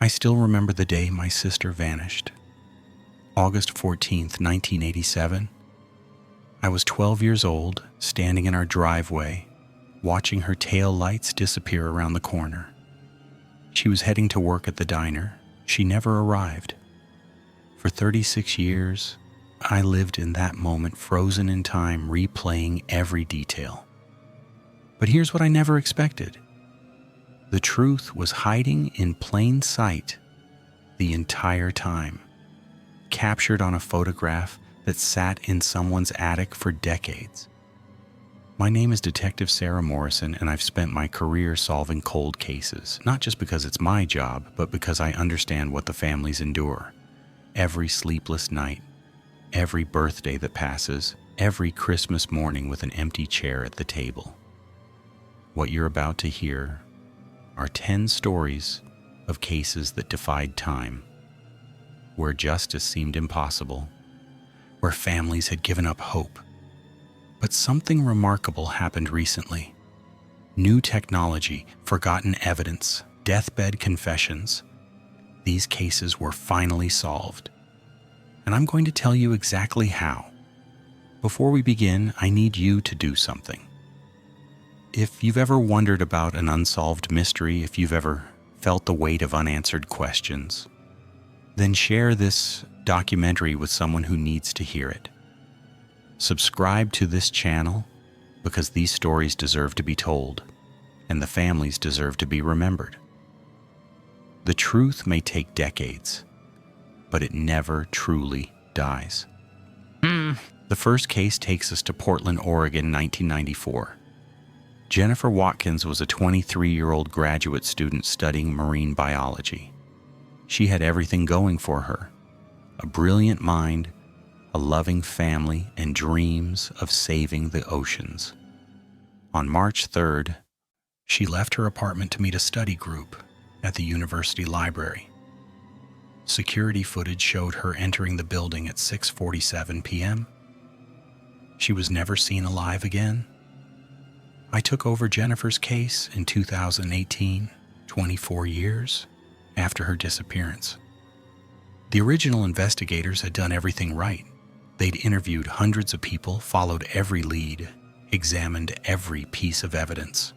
I still remember the day my sister vanished. August 14th, 1987. I was 12 years old, standing in our driveway, watching her tail lights disappear around the corner. She was heading to work at the diner. She never arrived. For 36 years, I lived in that moment, frozen in time, replaying every detail. But here's what I never expected. The truth was hiding in plain sight the entire time, captured on a photograph that sat in someone's attic for decades. My name is Detective Sarah Morrison, and I've spent my career solving cold cases, not just because it's my job, but because I understand what the families endure. Every sleepless night, every birthday that passes, every Christmas morning with an empty chair at the table. What you're about to hear are 10 stories of cases that defied time, where justice seemed impossible, where families had given up hope. But something remarkable happened recently. New technology, forgotten evidence, deathbed confessions. These cases were finally solved. And I'm going to tell you exactly how. Before we begin, I need you to do something. If you've ever wondered about an unsolved mystery, if you've ever felt the weight of unanswered questions, then share this documentary with someone who needs to hear it. Subscribe to this channel because these stories deserve to be told, and the families deserve to be remembered. The truth may take decades, but it never truly dies. The first case takes us to Portland, Oregon, 1994. Jennifer Watkins was a 23-year-old graduate student studying marine biology. She had everything going for her: a brilliant mind, a loving family, and dreams of saving the oceans. On March 3rd, she left her apartment to meet a study group at the university library. Security footage showed her entering the building at 6:47 p.m. She was never seen alive again. I took over Jennifer's case in 2018, 24 years after her disappearance. The original investigators had done everything right. They'd interviewed hundreds of people, followed every lead, examined every piece of evidence.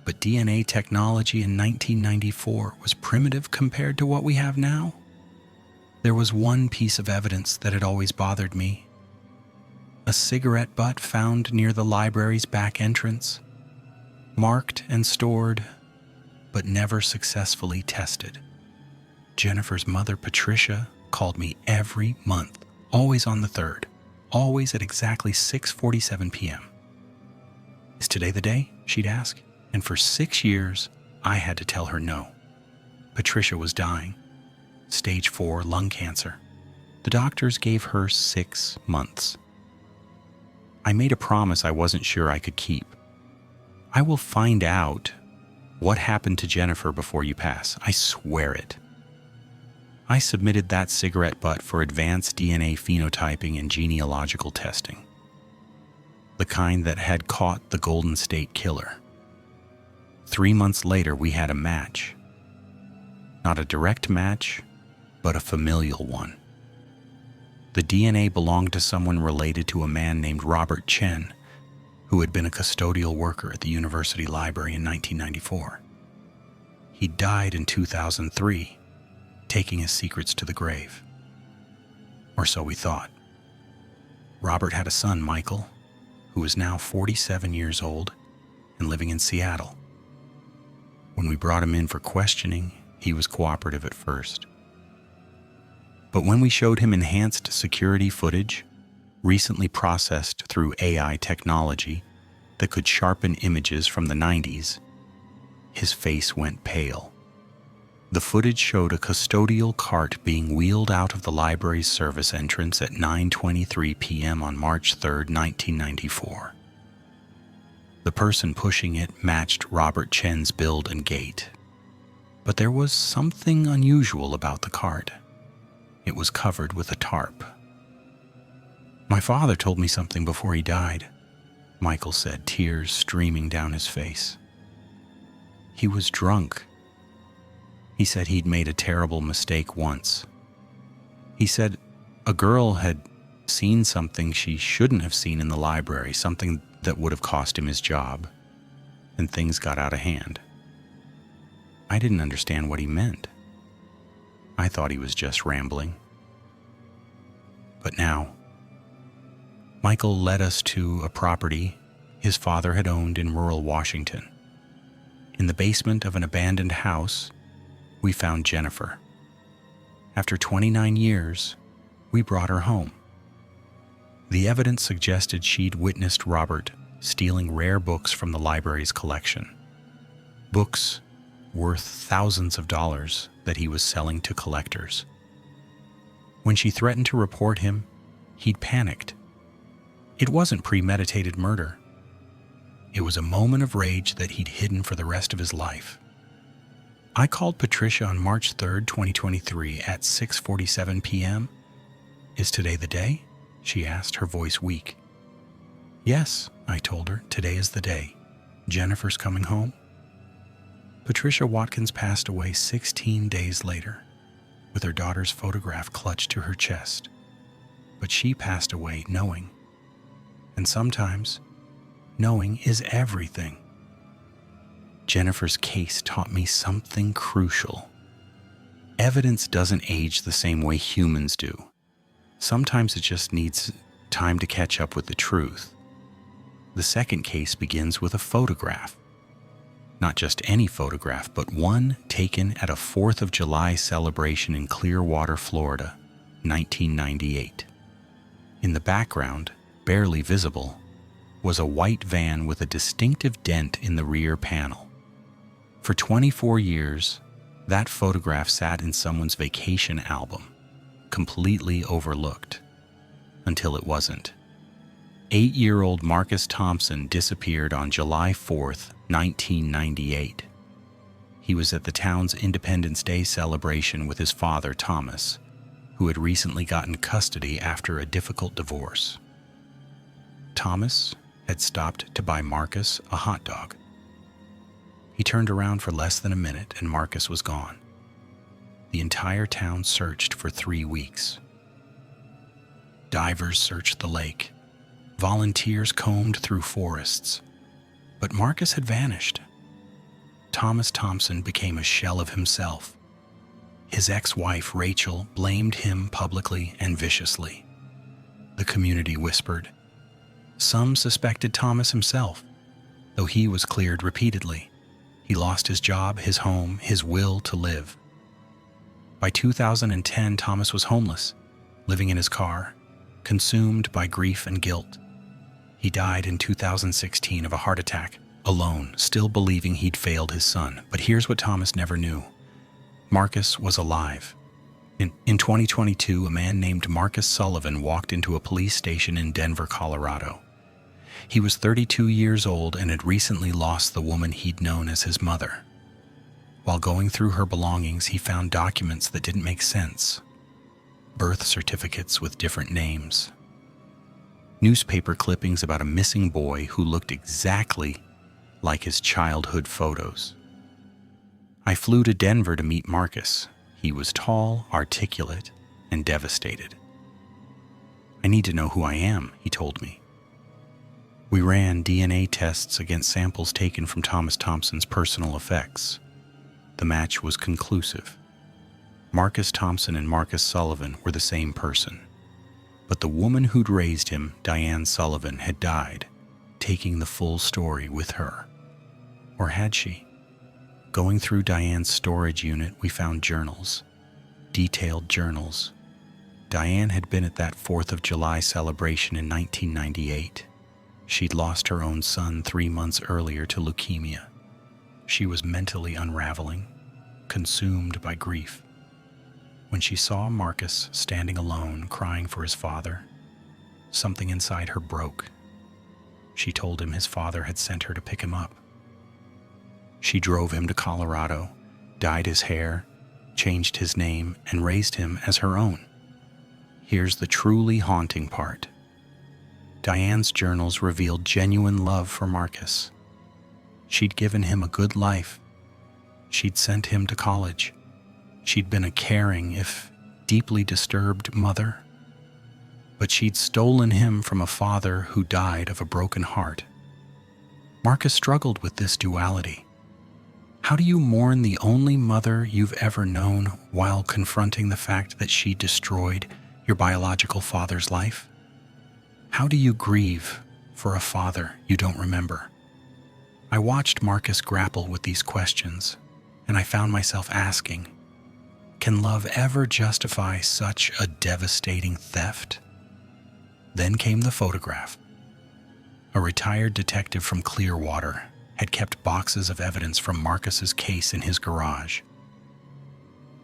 But DNA technology in 1994 was primitive compared to what we have now. There was one piece of evidence that had always bothered me: a cigarette butt found near the library's back entrance, marked and stored, but never successfully tested. Jennifer's mother, Patricia, called me every month, always on the 3rd, always at exactly 6:47 p.m. "Is today the day?" she'd ask. And for 6 years, I had to tell her no. Patricia was dying. Stage 4 lung cancer. The doctors gave her 6 months. I made a promise I wasn't sure I could keep. "I will find out what happened to Jennifer before you pass. I swear it." I submitted that cigarette butt for advanced DNA phenotyping and genealogical testing, the kind that had caught the Golden State Killer. 3 months later, we had a match. Not a direct match, but a familial one. The DNA belonged to someone related to a man named Robert Chen, who had been a custodial worker at the university library in 1994. He died in 2003, taking his secrets to the grave. Or so we thought. Robert had a son, Michael, who is now 47 years old and living in Seattle. When we brought him in for questioning, he was cooperative at first. But when we showed him enhanced security footage, recently processed through AI technology that could sharpen images from the 90s, his face went pale. The footage showed a custodial cart being wheeled out of the library's service entrance at 9:23 p.m. on March 3, 1994. The person pushing it matched Robert Chen's build and gait. But there was something unusual about the cart. It was covered with a tarp. "My father told me something before he died," Michael said, tears streaming down his face. "He was drunk. He said he'd made a terrible mistake once. He said a girl had seen something she shouldn't have seen in the library, something that would have cost him his job, and things got out of hand. I didn't understand what he meant. I thought he was just rambling. But now, Michael led us to a property his father had owned in rural Washington. In the basement of an abandoned house, we found Jennifer. After 29 years, we brought her home. The evidence suggested she'd witnessed Robert stealing rare books from the library's collection. Books worth thousands of dollars that he was selling to collectors. When she threatened to report him, he'd panicked. It wasn't premeditated murder. It was a moment of rage that he'd hidden for the rest of his life. I called Patricia on March 3rd, 2023 at 6:47 p.m. "Is today the day?" she asked, her voice weak. "Yes," I told her, "today is the day. Jennifer's coming home." Patricia Watkins passed away 16 days later, with her daughter's photograph clutched to her chest. But she passed away knowing. And sometimes, knowing is everything. Jennifer's case taught me something crucial. Evidence doesn't age the same way humans do. Sometimes it just needs time to catch up with the truth. The second case begins with a photograph. Not just any photograph, but one taken at a 4th of July celebration in Clearwater, Florida, 1998. In the background, barely visible, was a white van with a distinctive dent in the rear panel. For 24 years, that photograph sat in someone's vacation album, completely overlooked, until it wasn't. 8-year-old Marcus Thompson disappeared on July 4th, 1998. He was at the town's Independence Day celebration with his father, Thomas, who had recently gotten custody after a difficult divorce. Thomas had stopped to buy Marcus a hot dog. He turned around for less than a minute and Marcus was gone. The entire town searched for 3 weeks. Divers searched the lake. Volunteers combed through forests. But Marcus had vanished. Thomas Thompson became a shell of himself. His ex-wife, Rachel, blamed him publicly and viciously. The community whispered. Some suspected Thomas himself, though he was cleared repeatedly. He lost his job, his home, his will to live. By 2010, Thomas was homeless, living in his car, consumed by grief and guilt. He died in 2016 of a heart attack, alone, still believing he'd failed his son. But here's what Thomas never knew. Marcus was alive. In 2022, a man named Marcus Sullivan walked into a police station in Denver, Colorado. He was 32 years old and had recently lost the woman he'd known as his mother. While going through her belongings, he found documents that didn't make sense. Birth certificates with different names. Newspaper clippings about a missing boy who looked exactly like his childhood photos. I flew to Denver to meet Marcus. He was tall, articulate, and devastated. "I need to know who I am," he told me. We ran DNA tests against samples taken from Thomas Thompson's personal effects. The match was conclusive. Marcus Thompson and Marcus Sullivan were the same person. But the woman who'd raised him, Diane Sullivan, had died, taking the full story with her. Or had she? Going through Diane's storage unit, we found journals, detailed journals. Diane had been at that 4th of July celebration in 1998. She'd lost her own son 3 months earlier to leukemia. She was mentally unraveling, consumed by grief. When she saw Marcus standing alone, crying for his father, something inside her broke. She told him his father had sent her to pick him up. She drove him to Colorado, dyed his hair, changed his name, and raised him as her own. Here's the truly haunting part. Diane's journals revealed genuine love for Marcus. She'd given him a good life. She'd sent him to college, She'd been a caring, if deeply disturbed, mother, but she'd stolen him from a father who died of a broken heart. Marcus struggled with this duality. How do you mourn the only mother you've ever known while confronting the fact that she destroyed your biological father's life? How do you grieve for a father you don't remember? I watched Marcus grapple with these questions, and I found myself asking, can love ever justify such a devastating theft? Then came the photograph. A retired detective from Clearwater had kept boxes of evidence from Marcus's case in his garage.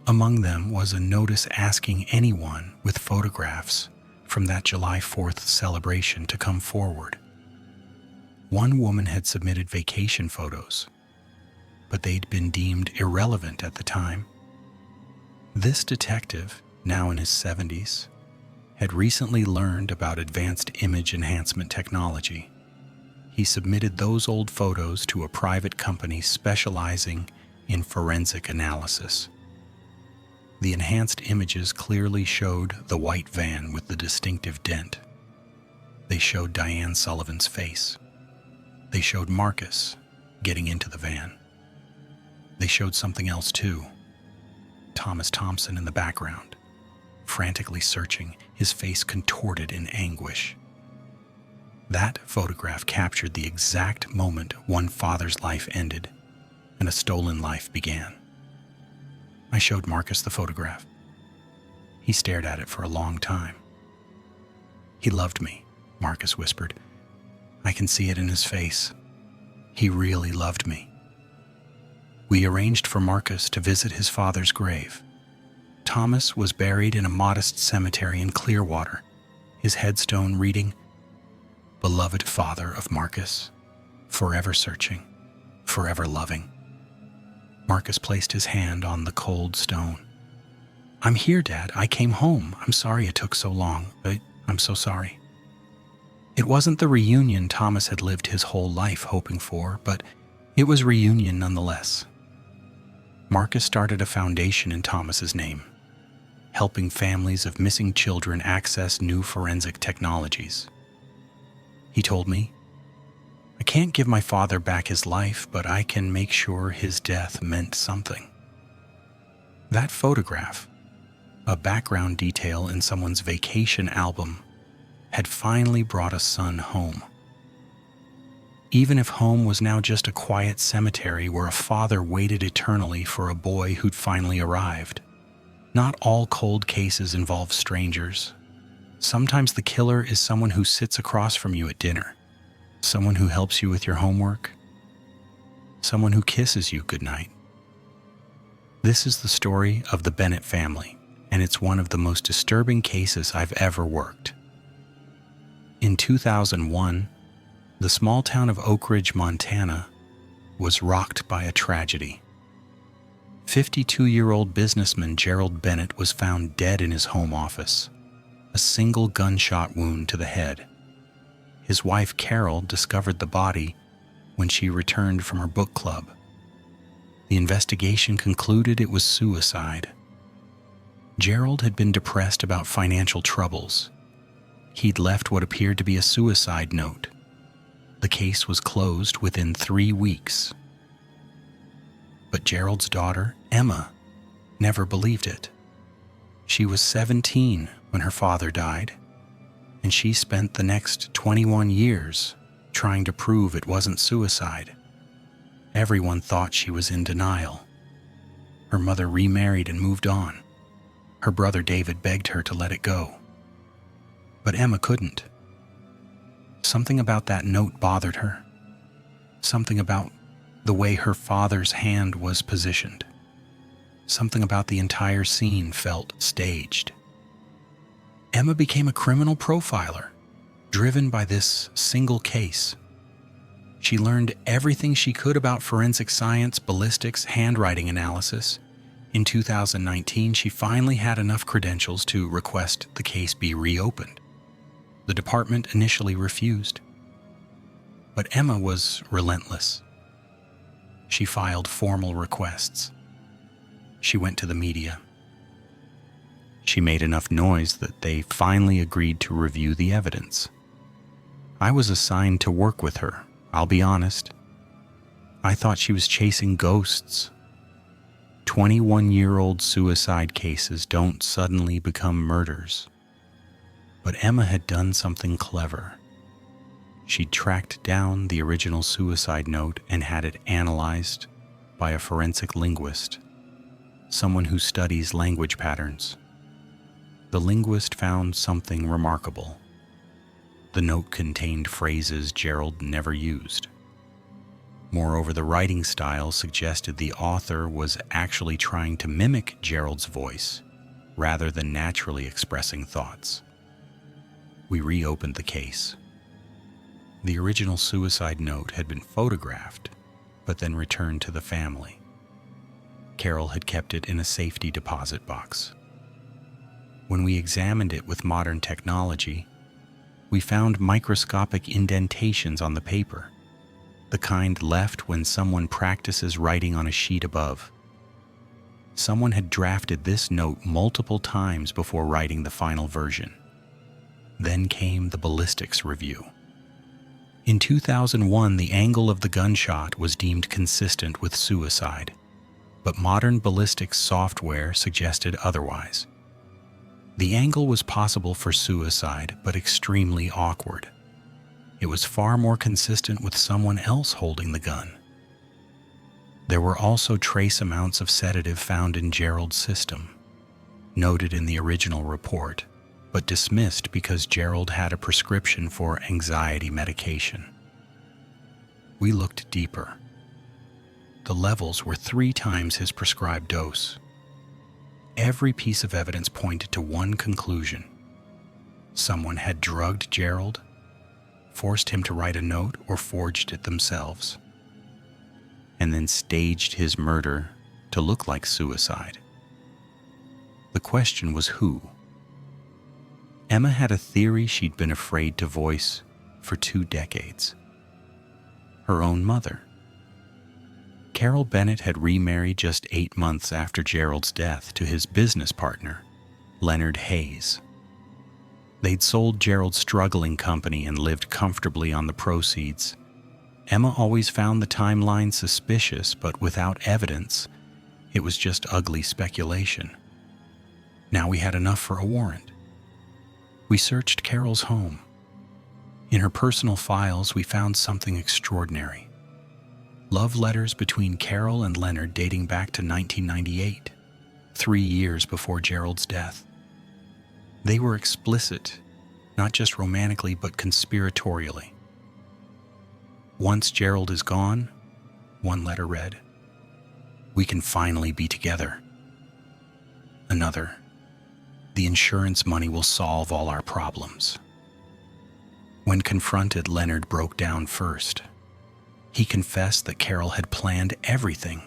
Among them was a notice asking anyone with photographs from that July 4th celebration to come forward. One woman had submitted vacation photos, but they'd been deemed irrelevant at the time. This detective, now in his 70s, had recently learned about advanced image enhancement technology. He submitted those old photos to a private company specializing in forensic analysis. The enhanced images clearly showed the white van with the distinctive dent. They showed Diane Sullivan's face. They showed Marcus getting into the van. They showed something else too. Thomas Thompson in the background, frantically searching, his face contorted in anguish. That photograph captured the exact moment one father's life ended and a stolen life began. I showed Marcus the photograph. He stared at it for a long time. "He loved me," Marcus whispered. "I can see it in his face. He really loved me." We arranged for Marcus to visit his father's grave. Thomas was buried in a modest cemetery in Clearwater, his headstone reading, "Beloved father of Marcus, forever searching, forever loving." Marcus placed his hand on the cold stone. "I'm here, Dad. I came home. I'm sorry it took so long. I'm so sorry." It wasn't the reunion Thomas had lived his whole life hoping for, but it was reunion nonetheless. Marcus started a foundation in Thomas's name, helping families of missing children access new forensic technologies. He told me, "I can't give my father back his life, but I can make sure his death meant something." That photograph, a background detail in someone's vacation album, had finally brought a son home. Even if home was now just a quiet cemetery where a father waited eternally for a boy who'd finally arrived. Not all cold cases involve strangers. Sometimes the killer is someone who sits across from you at dinner, someone who helps you with your homework, someone who kisses you goodnight. This is the story of the Bennett family, and it's one of the most disturbing cases I've ever worked. In 2001, the small town of Oak Ridge, Montana, was rocked by a tragedy. 52-year-old businessman Gerald Bennett was found dead in his home office, a single gunshot wound to the head. His wife Carol discovered the body when she returned from her book club. The investigation concluded it was suicide. Gerald had been depressed about financial troubles. He'd left what appeared to be a suicide note. The case was closed within 3 weeks. But Gerald's daughter, Emma, never believed it. She was 17 when her father died, and she spent the next 21 years trying to prove it wasn't suicide. Everyone thought she was in denial. Her mother remarried and moved on. Her brother David begged her to let it go. But Emma couldn't. Something about that note bothered her. Something about the way her father's hand was positioned. Something about the entire scene felt staged. Emma became a criminal profiler, driven by this single case. She learned everything she could about forensic science, ballistics, handwriting analysis. In 2019, she finally had enough credentials to request the case be reopened. The department initially refused, but Emma was relentless. She filed formal requests. She went to the media. She made enough noise that they finally agreed to review the evidence. I was assigned to work with her, I'll be honest. I thought she was chasing ghosts. 21-year-old suicide cases don't suddenly become murders. But Emma had done something clever. She'd tracked down the original suicide note and had it analyzed by a forensic linguist, someone who studies language patterns. The linguist found something remarkable. The note contained phrases Gerald never used. Moreover, the writing style suggested the author was actually trying to mimic Gerald's voice rather than naturally expressing thoughts. We reopened the case. The original suicide note had been photographed, but then returned to the family. Carol had kept it in a safety deposit box. When we examined it with modern technology, we found microscopic indentations on the paper, the kind left when someone practices writing on a sheet above. Someone had drafted this note multiple times before writing the final version. Then came the ballistics review. In 2001, the angle of the gunshot was deemed consistent with suicide, but modern ballistics software suggested otherwise. The angle was possible for suicide, but extremely awkward. It was far more consistent with someone else holding the gun. There were also trace amounts of sedative found in Gerald's system, noted in the original report, but dismissed because Gerald had a prescription for anxiety medication. We looked deeper. The levels were 3 times his prescribed dose. Every piece of evidence pointed to one conclusion. Someone had drugged Gerald, forced him to write a note, or forged it themselves, and then staged his murder to look like suicide. The question was who? Emma had a theory she'd been afraid to voice for 2 decades. Her own mother. Carol Bennett had remarried just 8 months after Gerald's death to his business partner, Leonard Hayes. They'd sold Gerald's struggling company and lived comfortably on the proceeds. Emma always found the timeline suspicious, but without evidence, it was just ugly speculation. Now we had enough for a warrant. We searched Carol's home. In her personal files, we found something extraordinary. Love letters between Carol and Leonard dating back to 1998, 3 years before Gerald's death. They were explicit, not just romantically, but conspiratorially. Once Gerald is gone, one letter read, "We can finally be together." Another, "The insurance money will solve all our problems." When confronted, Leonard broke down first. He confessed that Carol had planned everything.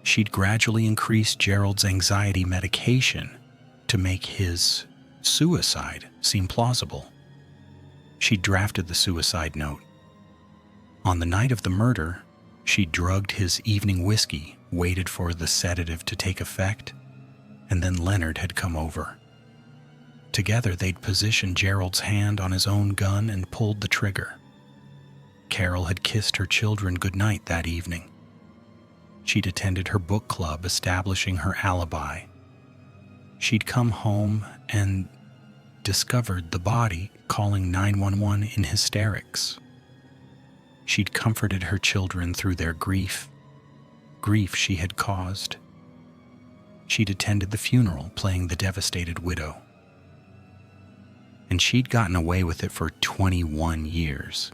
She'd gradually increased Gerald's anxiety medication to make his suicide seem plausible. She drafted the suicide note. On the night of the murder, she drugged his evening whiskey, waited for the sedative to take effect, and then Leonard had come over. Together, they'd positioned Gerald's hand on his own gun and pulled the trigger. Carol had kissed her children goodnight that evening. She'd attended her book club, establishing her alibi. She'd come home and discovered the body, calling 911 in hysterics. She'd comforted her children through their grief she had caused. She'd attended the funeral, playing the devastated widow. And she'd gotten away with it for 21 years.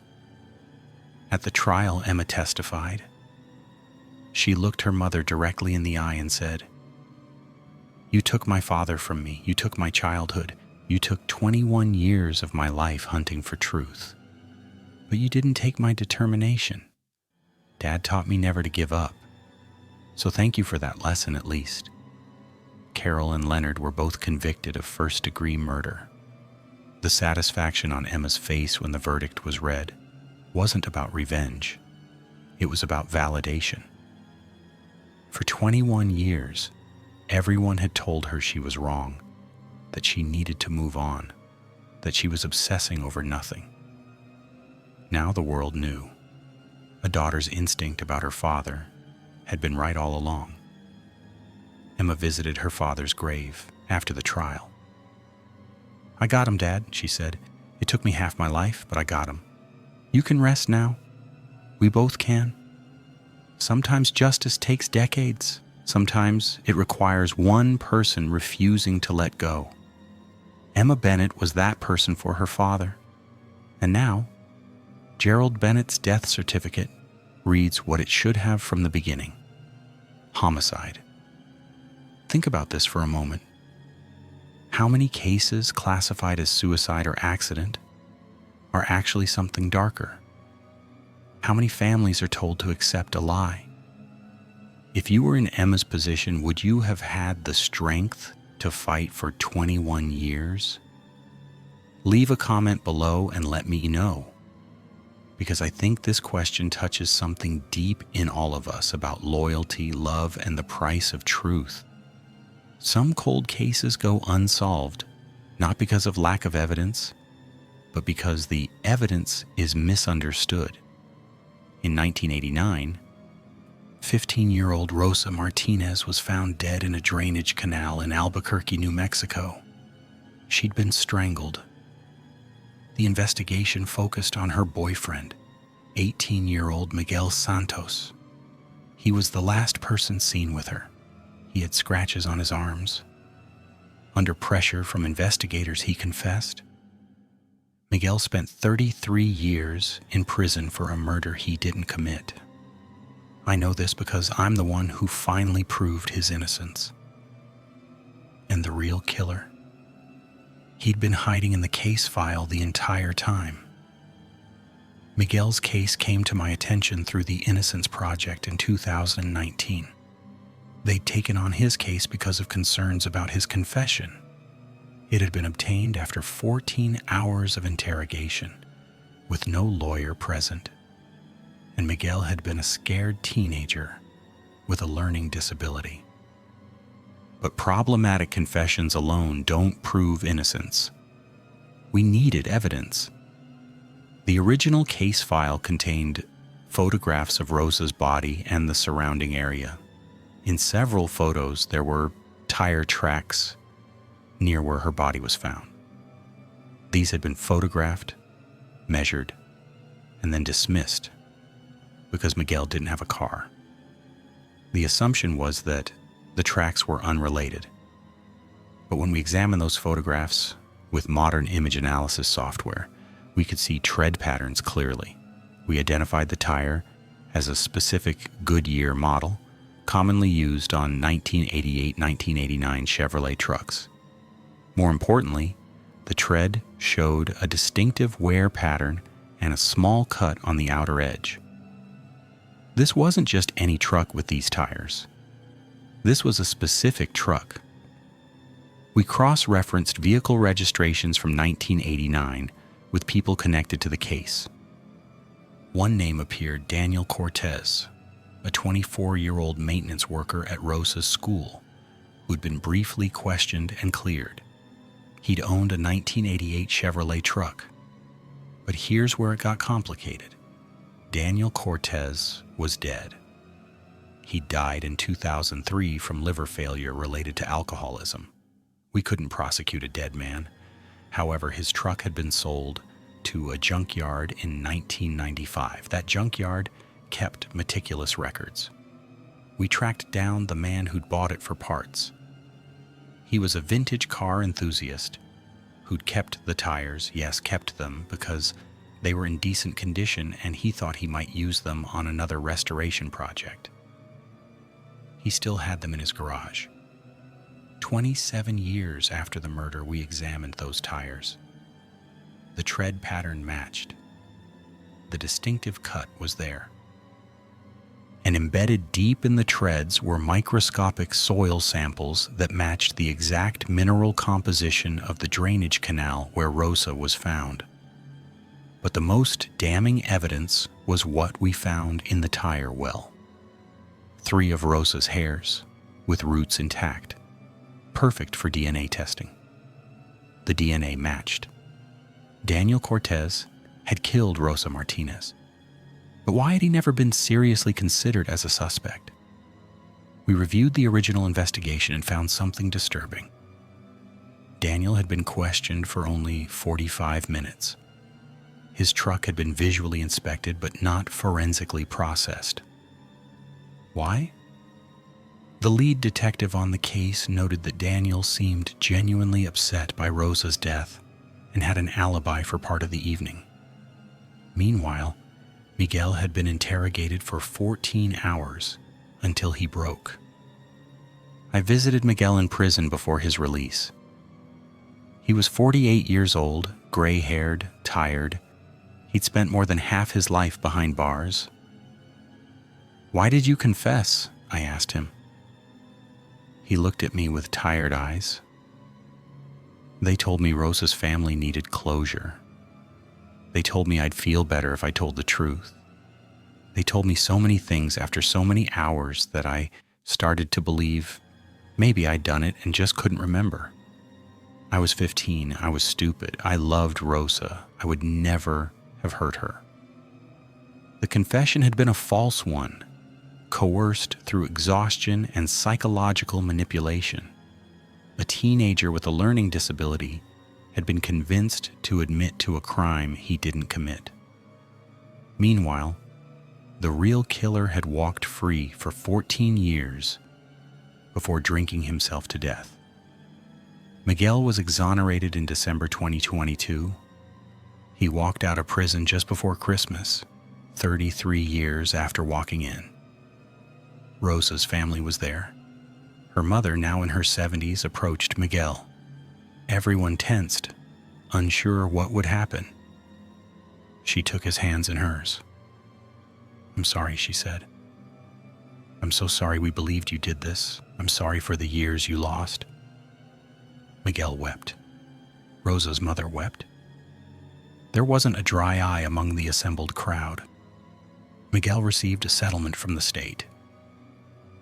At the trial, Emma testified. She looked her mother directly in the eye and said, "You took my father from me. You took my childhood. You took 21 years of my life hunting for truth. But you didn't take my determination. Dad taught me never to give up. So thank you for that lesson at least." Carol and Leonard were both convicted of first-degree murder. The satisfaction on Emma's face when the verdict was read wasn't about revenge. It was about validation. For 21 years, Everyone had told her she was wrong, that she needed to move on, that she was obsessing over nothing. Now the world knew. A daughter's instinct about her father had been right all along. Emma visited her father's grave after the trial. "I got him, Dad," she said. "It took me half my life, but I got him. You can rest now. We both can. Sometimes justice takes decades. Sometimes it requires one person refusing to let go. Emma Bennett was that person for her father. And now, Gerald Bennett's death certificate reads what it should have from the beginning: homicide. Think about this for a moment. How many cases classified as suicide or accident are actually something darker? How many families are told to accept a lie? If you were in Emma's position, would you have had the strength to fight for 21 years? Leave a comment below and let me know, because I think this question touches something deep in all of us about loyalty, love, and the price of truth. Some cold cases go unsolved, not because of lack of evidence, but because the evidence is misunderstood. In 1989, 15-year-old Rosa Martinez was found dead in a drainage canal in Albuquerque, New Mexico. She'd been strangled. The investigation focused on her boyfriend, 18-year-old Miguel Santos. He was the last person seen with her. He had scratches on his arms. Under pressure from investigators, he confessed. Miguel spent 33 years in prison for a murder he didn't commit. I know this because I'm the one who finally proved his innocence. And the real killer, he'd been hiding in the case file the entire time. Miguel's case came to my attention through the Innocence Project in 2019. They'd taken on his case because of concerns about his confession. It had been obtained after 14 hours of interrogation, with no lawyer present. And Miguel had been a scared teenager with a learning disability. But problematic confessions alone don't prove innocence. We needed evidence. The original case file contained photographs of Rosa's body and the surrounding area. In several photos, there were tire tracks near where her body was found. These had been photographed, measured, and then dismissed because Miguel didn't have a car. The assumption was that the tracks were unrelated. But when we examined those photographs with modern image analysis software, we could see tread patterns clearly. We identified the tire as a specific Goodyear model, commonly used on 1988-1989 Chevrolet trucks. More importantly, the tread showed a distinctive wear pattern and a small cut on the outer edge. This wasn't just any truck with these tires. This was a specific truck. We cross-referenced vehicle registrations from 1989 with people connected to the case. One name appeared: Daniel Cortez, a 24-year-old maintenance worker at Rosa's school, who'd been briefly questioned and cleared. He'd owned a 1988 Chevrolet truck. But here's where it got complicated. Daniel Cortez was dead. He died in 2003 from liver failure related to alcoholism. We couldn't prosecute a dead man. However, his truck had been sold to a junkyard in 1995. That junkyard kept meticulous records. We tracked down the man who'd bought it for parts. He was a vintage car enthusiast who'd kept the tires, yes, kept them, because they were in decent condition and he thought he might use them on another restoration project. He still had them in his garage. 27 years after the murder, we examined those tires. The tread pattern matched. The distinctive cut was there. And embedded deep in the treads were microscopic soil samples that matched the exact mineral composition of the drainage canal where Rosa was found. But the most damning evidence was what we found in the tire well. 3 of Rosa's hairs, with roots intact, perfect for DNA testing. The DNA matched. Daniel Cortez had killed Rosa Martinez. But why had he never been seriously considered as a suspect? We reviewed the original investigation and found something disturbing. Daniel had been questioned for only 45 minutes. His truck had been visually inspected but not forensically processed. Why? The lead detective on the case noted that Daniel seemed genuinely upset by Rosa's death and had an alibi for part of the evening. Meanwhile, Miguel had been interrogated for 14 hours until he broke. I visited Miguel in prison before his release. He was 48 years old, gray-haired, tired. He'd spent more than half his life behind bars. "Why did you confess?" I asked him. He looked at me with tired eyes. "They told me Rosa's family needed closure. They told me I'd feel better if I told the truth. They told me so many things after so many hours that I started to believe maybe I'd done it and just couldn't remember. I was 15. I was stupid. I loved Rosa. I would never have hurt her." The confession had been a false one, coerced through exhaustion and psychological manipulation. A teenager with a learning disability had been convinced to admit to a crime he didn't commit. Meanwhile, the real killer had walked free for 14 years before drinking himself to death. Miguel was exonerated in December 2022. He walked out of prison just before Christmas, 33 years after walking in. Rosa's family was there. Her mother, now in her 70s, approached Miguel. Everyone tensed, unsure what would happen. She took his hands in hers. "I'm sorry," she said. "I'm so sorry we believed you did this. I'm sorry for the years you lost." Miguel wept. Rosa's mother wept. There wasn't a dry eye among the assembled crowd. Miguel received a settlement from the state.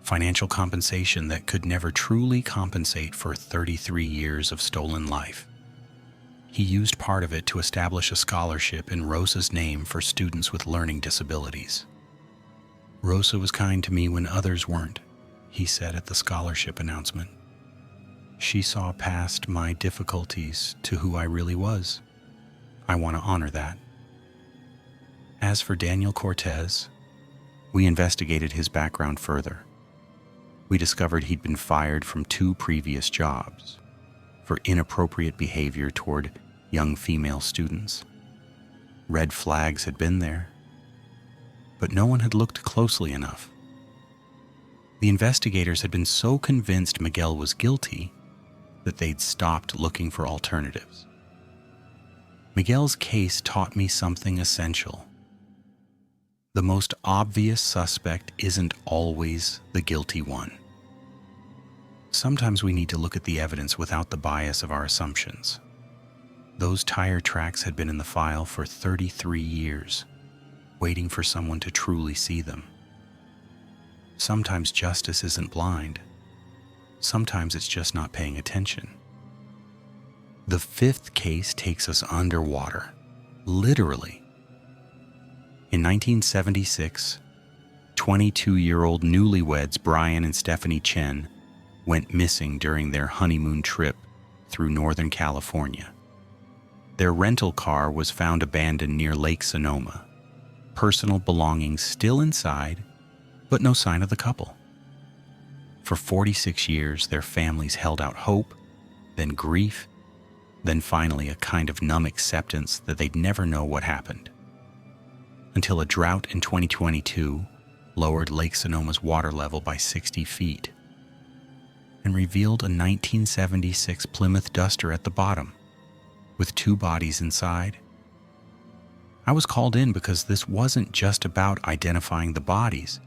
Financial compensation that could never truly compensate for 33 years of stolen life. He used part of it to establish a scholarship in Rosa's name for students with learning disabilities. "Rosa was kind to me when others weren't," he said at the scholarship announcement. "She saw past my difficulties to who I really was. I want to honor that." As for Daniel Cortez, we investigated his background further. We discovered he'd been fired from 2 previous jobs for inappropriate behavior toward young female students. Red flags had been there, but no one had looked closely enough. The investigators had been so convinced Miguel was guilty that they'd stopped looking for alternatives. Miguel's case taught me something essential. The most obvious suspect isn't always the guilty one. Sometimes we need to look at the evidence without the bias of our assumptions. Those tire tracks had been in the file for 33 years, waiting for someone to truly see them. Sometimes justice isn't blind. Sometimes it's just not paying attention. The 5th case takes us underwater, literally. In 1976, 22-year-old newlyweds Brian and Stephanie Chen went missing during their honeymoon trip through Northern California. Their rental car was found abandoned near Lake Sonoma, personal belongings still inside, but no sign of the couple. For 46 years, their families held out hope, then grief, then finally a kind of numb acceptance that they'd never know what happened. Until a drought in 2022 lowered Lake Sonoma's water level by 60 feet and revealed a 1976 Plymouth Duster at the bottom, with 2 bodies inside. I was called in because this wasn't just about identifying the bodies.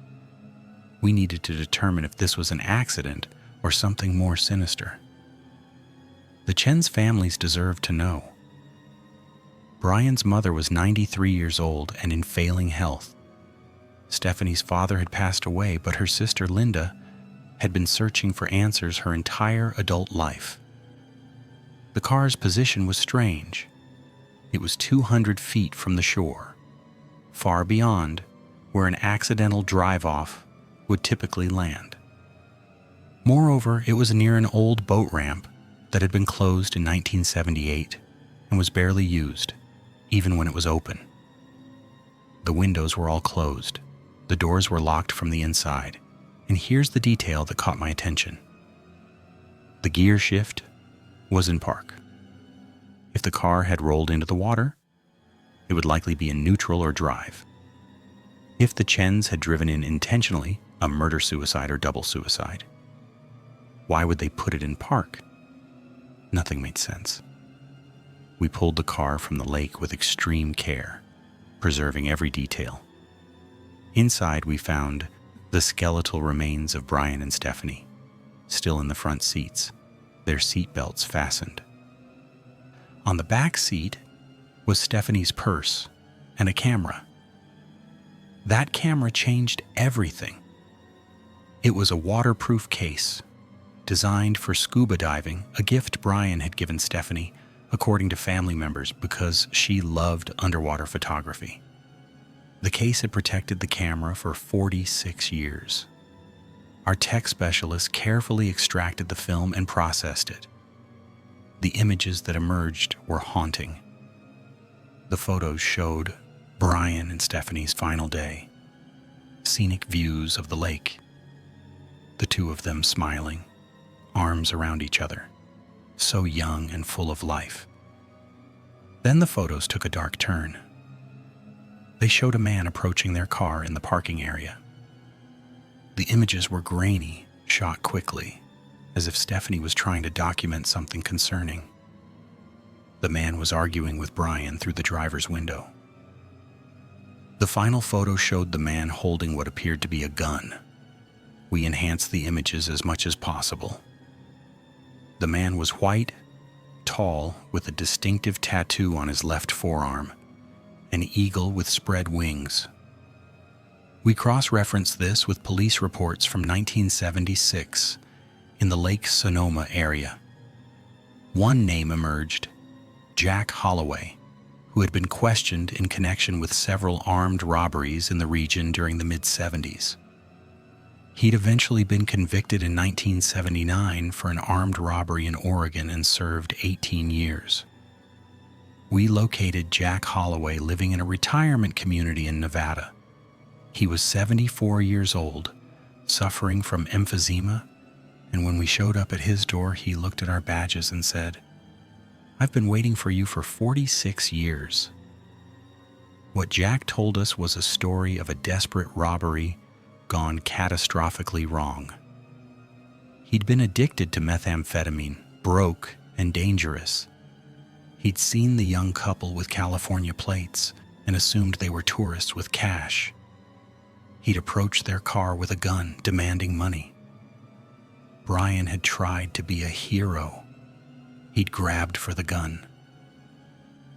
We needed to determine if this was an accident or something more sinister. The Chen's families deserved to know. Brian's mother was 93 years old and in failing health. Stephanie's father had passed away, but her sister Linda had been searching for answers her entire adult life. The car's position was strange. It was 200 feet from the shore, far beyond where an accidental drive-off would typically land. Moreover, it was near an old boat ramp that had been closed in 1978 and was barely used, even when it was open. The windows were all closed. The doors were locked from the inside. And here's the detail that caught my attention. The gear shift was in park. If the car had rolled into the water, it would likely be in neutral or drive. If the Chens had driven in intentionally, a murder-suicide or double suicide, why would they put it in park? Nothing made sense. We pulled the car from the lake with extreme care, preserving every detail. Inside, we found the skeletal remains of Brian and Stephanie, still in the front seats, their seatbelts fastened. On the back seat was Stephanie's purse and a camera. That camera changed everything. It was a waterproof case, designed for scuba diving, a gift Brian had given Stephanie, according to family members, because she loved underwater photography. The case had protected the camera for 46 years. Our tech specialist carefully extracted the film and processed it. The images that emerged were haunting. The photos showed Brian and Stephanie's final day, scenic views of the lake, the two of them smiling, arms around each other, so young and full of life. Then the photos took a dark turn. They showed a man approaching their car in the parking area. The images were grainy, shot quickly, as if Stephanie was trying to document something concerning. The man was arguing with Brian through the driver's window. The final photo showed the man holding what appeared to be a gun. We enhanced the images as much as possible. The man was white, tall, with a distinctive tattoo on his left forearm, an eagle with spread wings. We cross-referenced this with police reports from 1976 in the Lake Sonoma area. One name emerged, Jack Holloway, who had been questioned in connection with several armed robberies in the region during the mid-70s. He'd eventually been convicted in 1979 for an armed robbery in Oregon and served 18 years. We located Jack Holloway living in a retirement community in Nevada. He was 74 years old, suffering from emphysema, and when we showed up at his door, he looked at our badges and said, "I've been waiting for you for 46 years." What Jack told us was a story of a desperate robbery gone catastrophically wrong. He'd been addicted to methamphetamine, broke and dangerous. He'd seen the young couple with California plates and assumed they were tourists with cash. He'd approached their car with a gun, demanding money. Brian had tried to be a hero. He'd grabbed for the gun.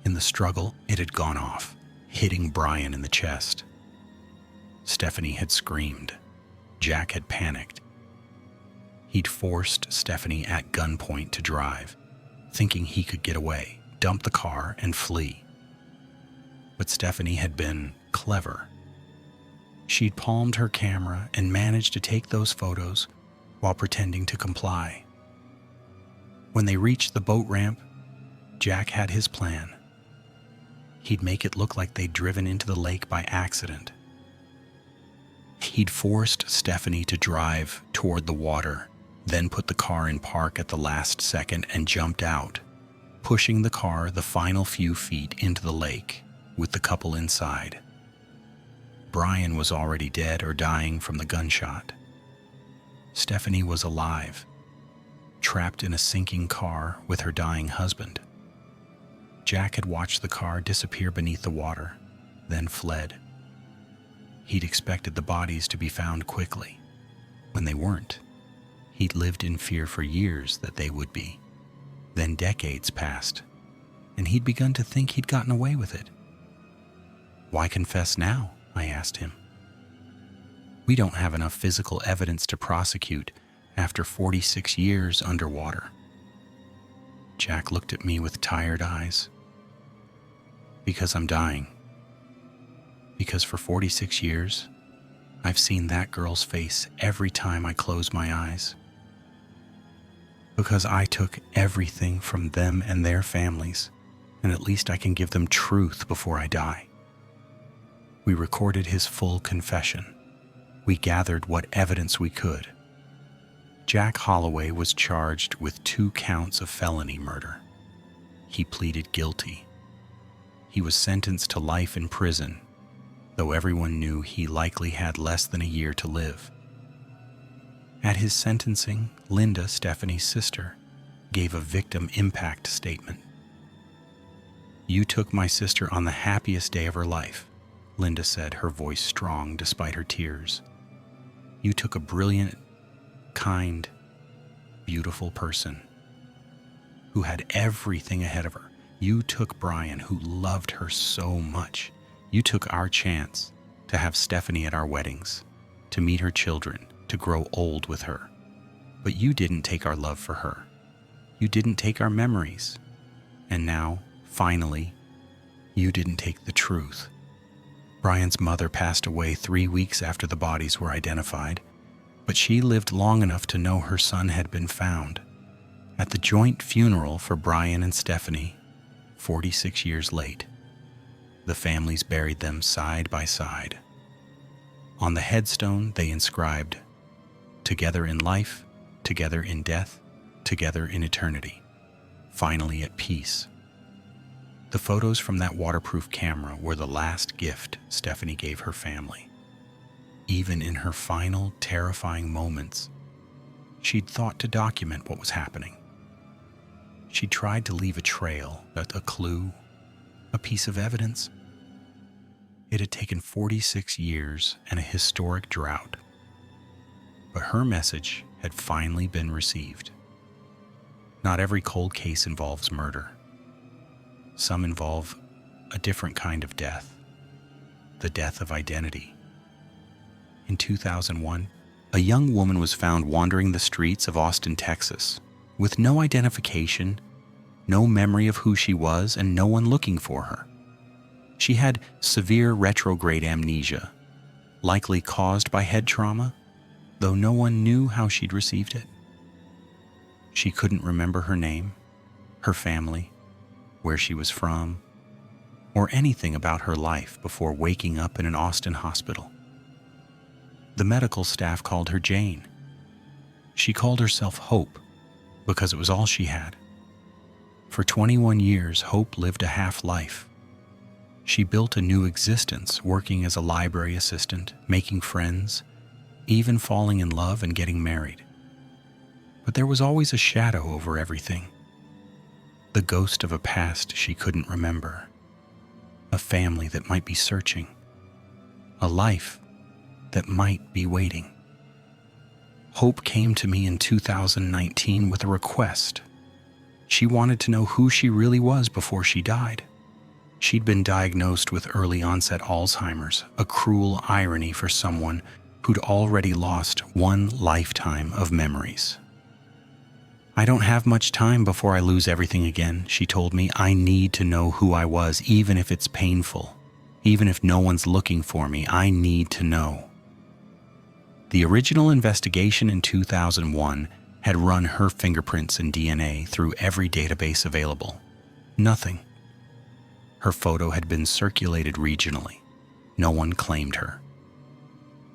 In the struggle, it had gone off, hitting Brian in the chest. Stephanie had screamed. Jack had panicked. He'd forced Stephanie at gunpoint to drive, thinking he could get away, dump the car, and flee. But Stephanie had been clever. She'd palmed her camera and managed to take those photos while pretending to comply. When they reached the boat ramp, Jack had his plan. He'd make it look like they'd driven into the lake by accident. He'd forced Stephanie to drive toward the water, then put the car in park at the last second and jumped out, pushing the car the final few feet into the lake with the couple inside. Brian was already dead or dying from the gunshot. Stephanie was alive, trapped in a sinking car with her dying husband. Jack had watched the car disappear beneath the water, then fled. He'd expected the bodies to be found quickly. When they weren't, he'd lived in fear for years that they would be. Then decades passed, and he'd begun to think he'd gotten away with it. "Why confess now?" I asked him. "We don't have enough physical evidence to prosecute, after 46 years underwater. Jack looked at me with tired eyes. Because I'm dying. Because for 46 years, I've seen that girl's face every time I close my eyes. Because I took everything from them and their families, and at least I can give them truth before I die. We recorded his full confession. We gathered what evidence we could. Jack Holloway was charged with 2 counts of felony murder. He pleaded guilty. He was sentenced to life in prison, though everyone knew he likely had less than a year to live. At his sentencing, Linda, Stephanie's sister, gave a victim impact statement. "You took my sister on the happiest day of her life," Linda said, her voice strong despite her tears. "You took a brilliant, kind, beautiful person who had everything ahead of her. You took Brian, who loved her so much. You took our chance to have Stephanie at our weddings, to meet her children, to grow old with her. But you didn't take our love for her. You didn't take our memories. And now, finally, you didn't take the truth." Brian's mother passed away 3 weeks after the bodies were identified, but she lived long enough to know her son had been found. At the joint funeral for Brian and Stephanie, 46 years late, the families buried them side by side. On the headstone, they inscribed, "Together in life, together in death, together in eternity, finally at peace." The photos from that waterproof camera were the last gift Stephanie gave her family. Even in her final, terrifying moments, she'd thought to document what was happening. She tried to leave a trail, a clue, a piece of evidence. It had taken 46 years and a historic drought, but her message had finally been received. Not every cold case involves murder. Some involve a different kind of death, the death of identity. In 2001, a young woman was found wandering the streets of Austin, Texas, with no identification, no memory of who she was, and no one looking for her. She had severe retrograde amnesia, likely caused by head trauma, though no one knew how she'd received it. She couldn't remember her name, her family, where she was from, or anything about her life before waking up in an Austin hospital. The medical staff called her Jane. She called herself Hope because it was all she had. For 21 years, Hope lived a half-life. She built a new existence, working as a library assistant, making friends, even falling in love and getting married. But there was always a shadow over everything. The ghost of a past she couldn't remember. A family that might be searching. A life that might be waiting. Hope came to me in 2019 with a request. She wanted to know who she really was before she died. She'd been diagnosed with early onset Alzheimer's, a cruel irony for someone who'd already lost one lifetime of memories. "I don't have much time before I lose everything again," she told me. "I need to know who I was, even if it's painful. Even if no one's looking for me, I need to know." The original investigation in 2001 had run her fingerprints and DNA through every database available. Nothing. Her photo had been circulated regionally. No one claimed her.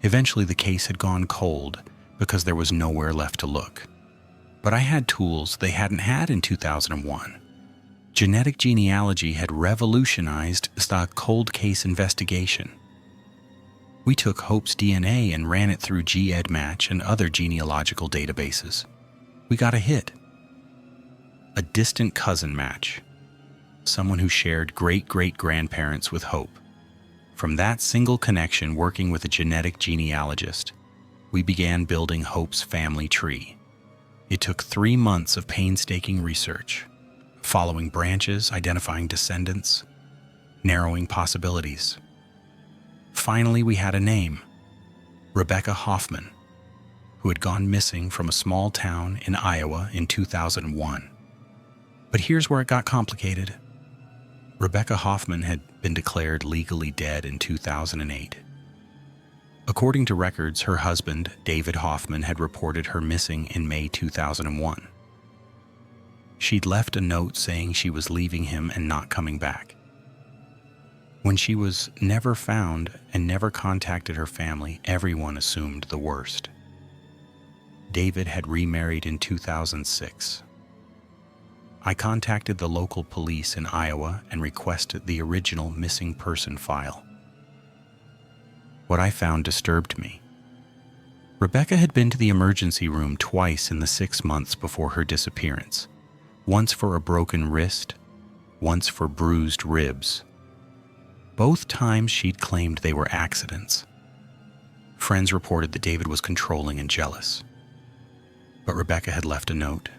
Eventually, the case had gone cold because there was nowhere left to look. But I had tools they hadn't had in 2001. Genetic genealogy had revolutionized the cold case investigation. We took Hope's DNA and ran it through GEDmatch and other genealogical databases. We got a hit. A distant cousin match. Someone who shared great-great-grandparents with Hope. From that single connection, working with a genetic genealogist, we began building Hope's family tree. It took 3 months of painstaking research, following branches, identifying descendants, narrowing possibilities. Finally, we had a name, Rebecca Hoffman, who had gone missing from a small town in Iowa in 2001. But here's where it got complicated. Rebecca Hoffman had been declared legally dead in 2008. According to records, her husband, David Hoffman, had reported her missing in May 2001. She'd left a note saying she was leaving him and not coming back. When she was never found and never contacted her family, everyone assumed the worst. David had remarried in 2006. I contacted the local police in Iowa and requested the original missing person file. What I found disturbed me. Rebecca had been to the emergency room twice in the 6 months before her disappearance, once for a broken wrist, once for bruised ribs. Both times she'd claimed they were accidents. Friends reported that David was controlling and jealous. But Rebecca had left a note,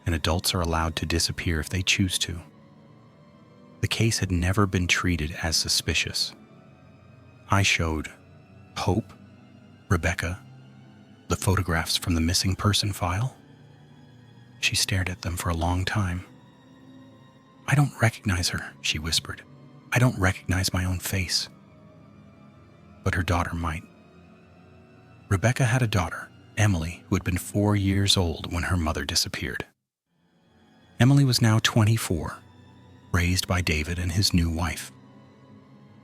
and adults are allowed to disappear if they choose to. The case had never been treated as suspicious. I showed Hope, Rebecca, the photographs from the missing person file. She stared at them for a long time. "I don't recognize her," she whispered. "I don't recognize my own face." But her daughter might. Rebecca had a daughter, Emily, who had been 4 years old when her mother disappeared. Emily was now 24, raised by David and his new wife.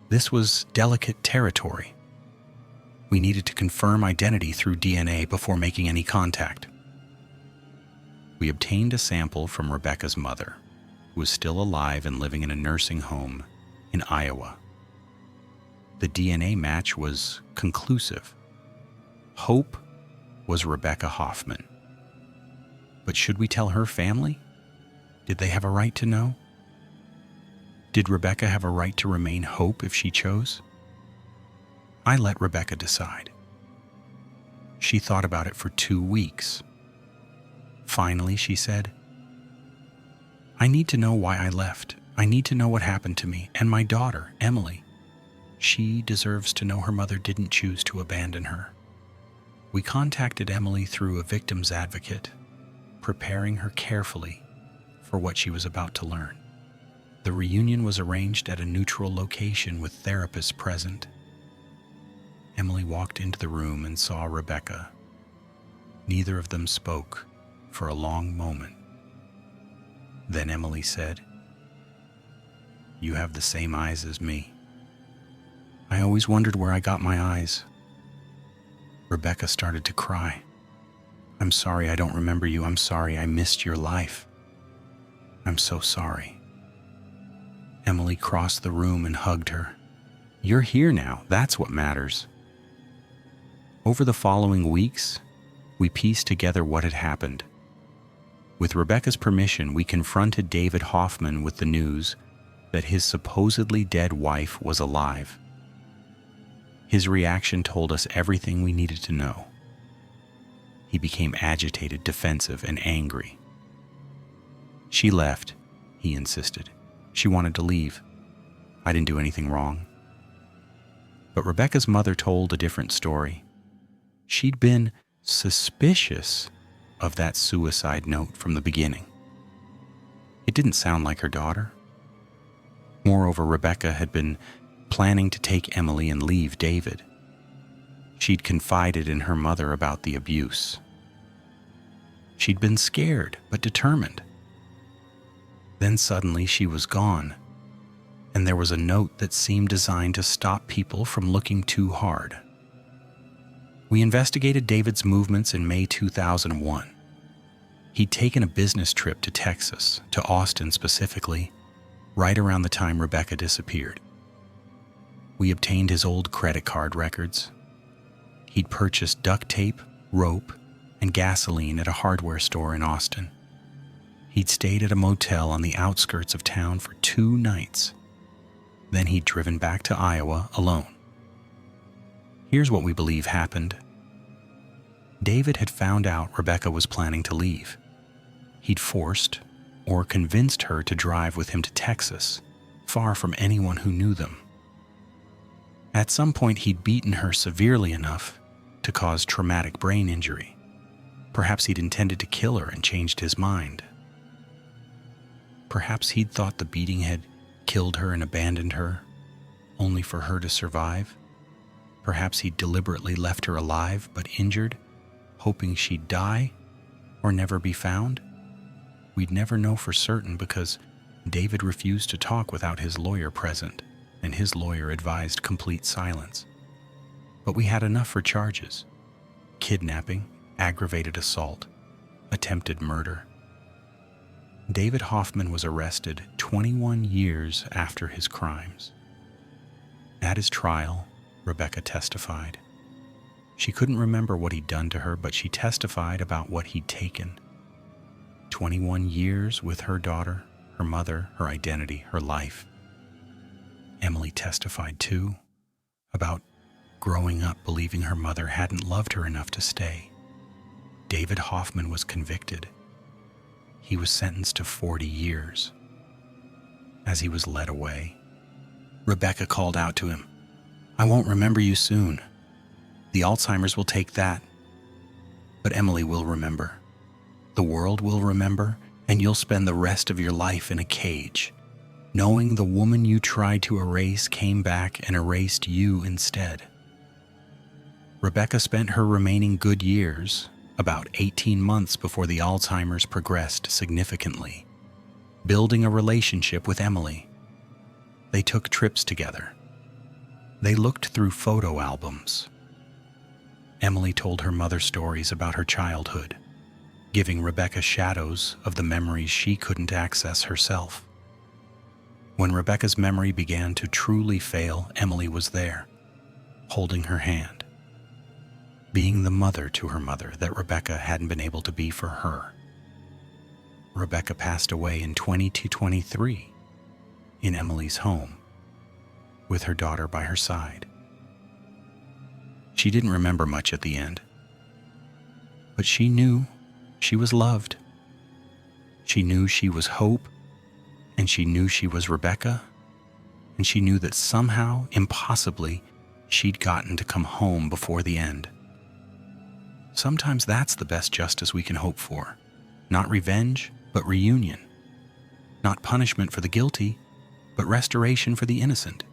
This was delicate territory. We needed to confirm identity through DNA before making any contact. We obtained a sample from Rebecca's mother, who was still alive and living in a nursing home in Iowa. The DNA match was conclusive. Hope was Rebecca Hoffman. But should we tell her family? Did they have a right to know? Did Rebecca have a right to remain Hope if she chose? I let Rebecca decide. She thought about it for 2 weeks. Finally, she said, "I need to know why I left. I need to know what happened to me and my daughter, Emily. She deserves to know her mother didn't choose to abandon her." We contacted Emily through a victim's advocate, preparing her carefully for what she was about to learn. The reunion was arranged at a neutral location with therapists present. Emily walked into the room and saw Rebecca. Neither of them spoke for a long moment. Then Emily said, "You have the same eyes as me. I always wondered where I got my eyes." Rebecca started to cry. "I'm sorry I don't remember you. I'm sorry I missed your life. I'm so sorry." Emily crossed the room and hugged her. "You're here now. That's what matters." Over the following weeks, we pieced together what had happened. With Rebecca's permission, we confronted David Hoffman with the news that his supposedly dead wife was alive. His reaction told us everything we needed to know. He became agitated, defensive, and angry. "She left," he insisted. "She wanted to leave. I didn't do anything wrong." But Rebecca's mother told a different story. She'd been suspicious of that suicide note from the beginning. It didn't sound like her daughter. Moreover, Rebecca had been planning to take Emily and leave David. She'd confided in her mother about the abuse. She'd been scared, but determined. Then suddenly she was gone, and there was a note that seemed designed to stop people from looking too hard. We investigated David's movements in May 2001. He'd taken a business trip to Texas, to Austin specifically, right around the time Rebecca disappeared. We obtained his old credit card records. He'd purchased duct tape, rope, and gasoline at a hardware store in Austin. He'd stayed at a motel on the outskirts of town for 2 nights. Then he'd driven back to Iowa alone. Here's what we believe happened. David had found out Rebecca was planning to leave. He'd forced or convinced her to drive with him to Texas, far from anyone who knew them. At some point, he'd beaten her severely enough to cause traumatic brain injury. Perhaps he'd intended to kill her and changed his mind. Perhaps he'd thought the beating had killed her and abandoned her, only for her to survive. Perhaps he'd deliberately left her alive but injured, hoping she'd die or never be found. We'd never know for certain because David refused to talk without his lawyer present, and his lawyer advised complete silence. But we had enough for charges: kidnapping, aggravated assault, attempted murder. David Hoffman was arrested 21 years after his crimes. At his trial, Rebecca testified. She couldn't remember what he'd done to her, but she testified about what he'd taken. 21 years with her daughter, her mother, her identity, her life. Emily testified too about growing up believing her mother hadn't loved her enough to stay. David Hoffman was convicted. He was sentenced to 40 years. As he was led away, Rebecca called out to him, "I won't remember you soon. The Alzheimer's will take that. But Emily will remember. The world will remember, and you'll spend the rest of your life in a cage, knowing the woman you tried to erase came back and erased you instead." Rebecca spent her remaining good years, about 18 months before the Alzheimer's progressed significantly, building a relationship with Emily. They took trips together. They looked through photo albums. Emily told her mother stories about her childhood, giving Rebecca shadows of the memories she couldn't access herself. When Rebecca's memory began to truly fail, Emily was there, holding her hand, being the mother to her mother that Rebecca hadn't been able to be for her. Rebecca passed away in 2023 in Emily's home, with her daughter by her side. She didn't remember much at the end, but she knew she was loved. She knew she was hope, and she knew she was Rebecca, and she knew that somehow, impossibly, she'd gotten to come home before the end. Sometimes that's the best justice we can hope for. Not revenge, but reunion. Not punishment for the guilty, but restoration for the innocent.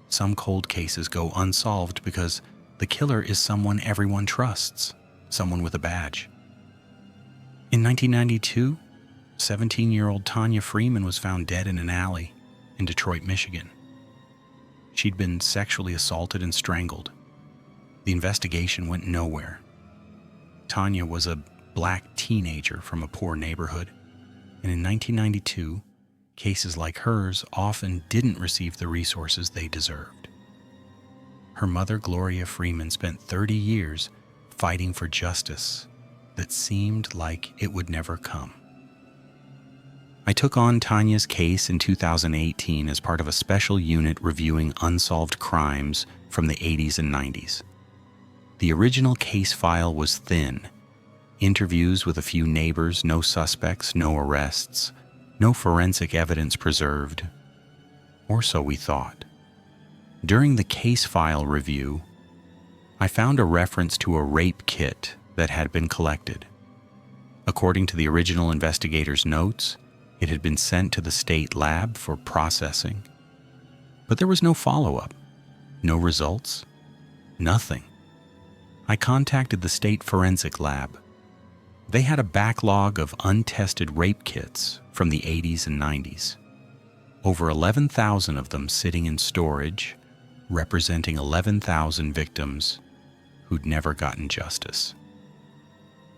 Some cold cases go unsolved because the killer is someone everyone trusts, someone with a badge. In 1992, 17-year-old Tanya Freeman was found dead in an alley in Detroit, Michigan. She'd been sexually assaulted and strangled. The investigation went nowhere. Tanya was a black teenager from a poor neighborhood, and in 1992, cases like hers often didn't receive the resources they deserved. Her mother, Gloria Freeman, spent 30 years fighting for justice that seemed like it would never come. I took on Tanya's case in 2018 as part of a special unit reviewing unsolved crimes from the 80s and 90s. The original case file was thin. Interviews with a few neighbors, no suspects, no arrests, no forensic evidence preserved. Or so we thought. During the case file review, I found a reference to a rape kit that had been collected. According to the original investigator's notes, it had been sent to the state lab for processing. But there was no follow-up, no results, nothing. I contacted the state forensic lab. They had a backlog of untested rape kits from the 80s and 90s. Over 11,000 of them sitting in storage, representing 11,000 victims who'd never gotten justice.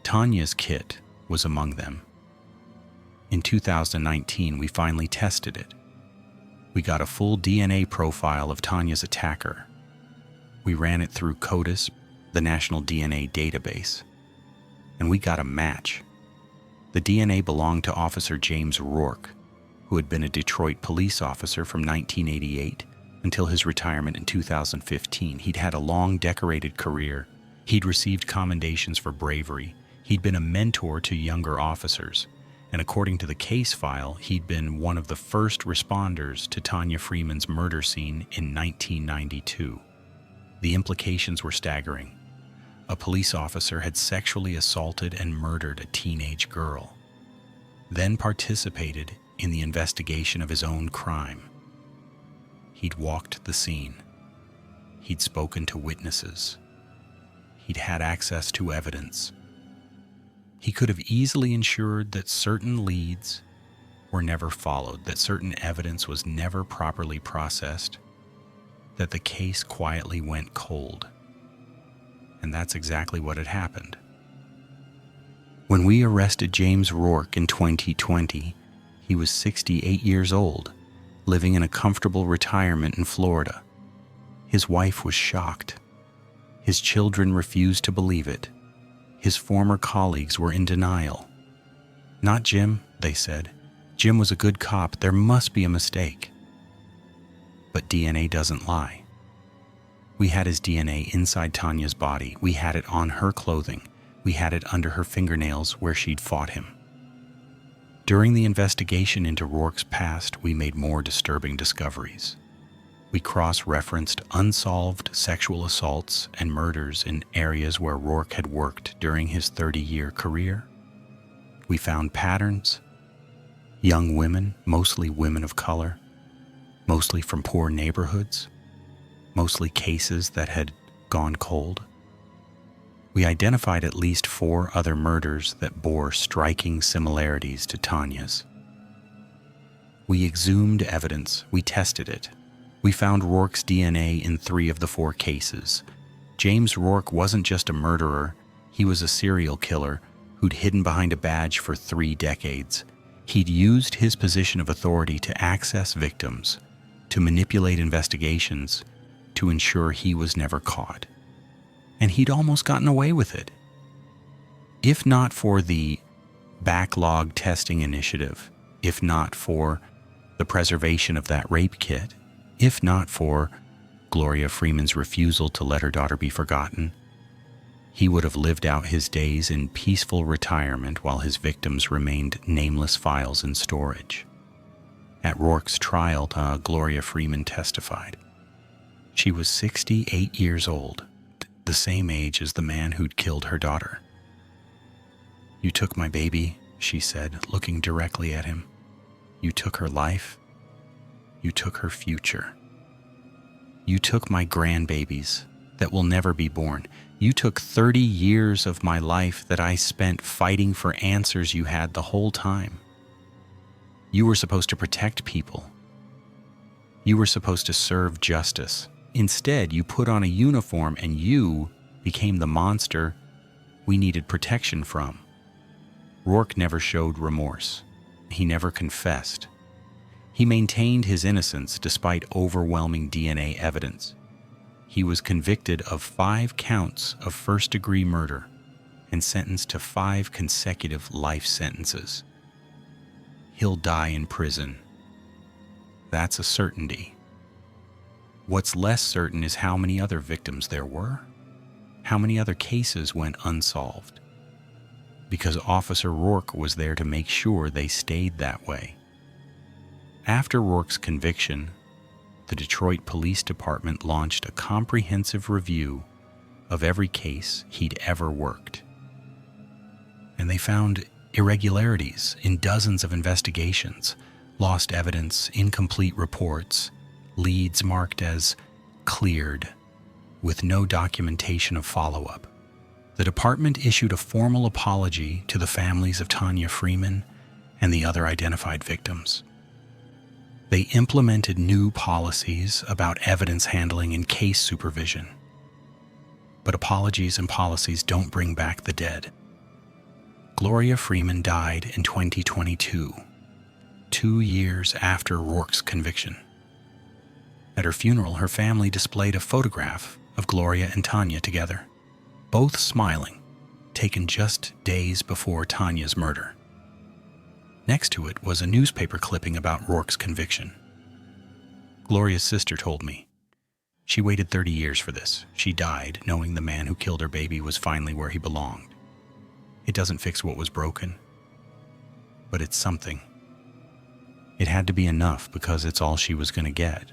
Tanya's kit was among them. In 2019, we finally tested it. We got a full DNA profile of Tanya's attacker. We ran it through CODIS, the National DNA Database, and we got a match. The DNA belonged to Officer James Rourke, who had been a Detroit police officer from 1988 until his retirement in 2015. He'd had a long, decorated career. He'd received commendations for bravery. He'd been a mentor to younger officers. And according to the case file, he'd been one of the first responders to Tanya Freeman's murder scene in 1992. The implications were staggering. a police officer had sexually assaulted and murdered a teenage girl, then participated in the investigation of his own crime. He'd walked the scene. He'd spoken to witnesses. He'd had access to evidence. He could have easily ensured that certain leads were never followed, that certain evidence was never properly processed, that the case quietly went cold. And that's exactly what had happened. When we arrested James Rourke in 2020, he was 68 years old, living in a comfortable retirement in Florida. His wife was shocked. His children refused to believe it. His former colleagues were in denial. "Not Jim," they said. "Jim was a good cop. There must be a mistake." But DNA doesn't lie. We had his DNA inside Tanya's body. We had it on her clothing. We had it under her fingernails where she'd fought him. During the investigation into Rourke's past, we made more disturbing discoveries. We cross-referenced unsolved sexual assaults and murders in areas where Rourke had worked during his 30-year career. We found patterns. Young women, mostly women of color, mostly from poor neighborhoods, mostly cases that had gone cold. We identified at least 4 other murders that bore striking similarities to Tanya's. We exhumed evidence. We tested it. We found Rourke's DNA in 3 of the 4 cases. James Rourke wasn't just a murderer. He was a serial killer who'd hidden behind a badge for 3 decades. He'd used his position of authority to access victims, to manipulate investigations, to ensure he was never caught. And he'd almost gotten away with it. If not for the backlog testing initiative, if not for the preservation of that rape kit, if not for Gloria Freeman's refusal to let her daughter be forgotten, he would have lived out his days in peaceful retirement while his victims remained nameless files in storage. At Rourke's trial, Gloria Freeman testified. She was 68 years old, the same age as the man who'd killed her daughter. "You took my baby," she said, looking directly at him. "You took her life. You took her future. You took my grandbabies that will never be born. You took 30 years of my life that I spent fighting for answers you had the whole time. You were supposed to protect people. You were supposed to serve justice. Instead, you put on a uniform and you became the monster we needed protection from." Rourke never showed remorse. He never confessed. He maintained his innocence despite overwhelming DNA evidence. He was convicted of 5 counts of first-degree murder and sentenced to 5 consecutive life sentences. He'll die in prison. That's a certainty. What's less certain is how many other victims there were, how many other cases went unsolved, because Officer Rourke was there to make sure they stayed that way. After Rourke's conviction, the Detroit Police Department launched a comprehensive review of every case he'd ever worked. And they found irregularities in dozens of investigations, lost evidence, incomplete reports, leads marked as cleared, with no documentation of follow-up. The department issued a formal apology to the families of Tanya Freeman and the other identified victims. They implemented new policies about evidence handling and case supervision. But apologies and policies don't bring back the dead. Gloria Freeman died in 2022, 2 years after Rourke's conviction. At her funeral, her family displayed a photograph of Gloria and Tanya together, both smiling, taken just days before Tanya's murder. Next to it was a newspaper clipping about Rourke's conviction. Gloria's sister told me, "She waited 30 years for this. She died knowing the man who killed her baby was finally where he belonged. It doesn't fix what was broken, but it's something. It had to be enough because it's all she was going to get."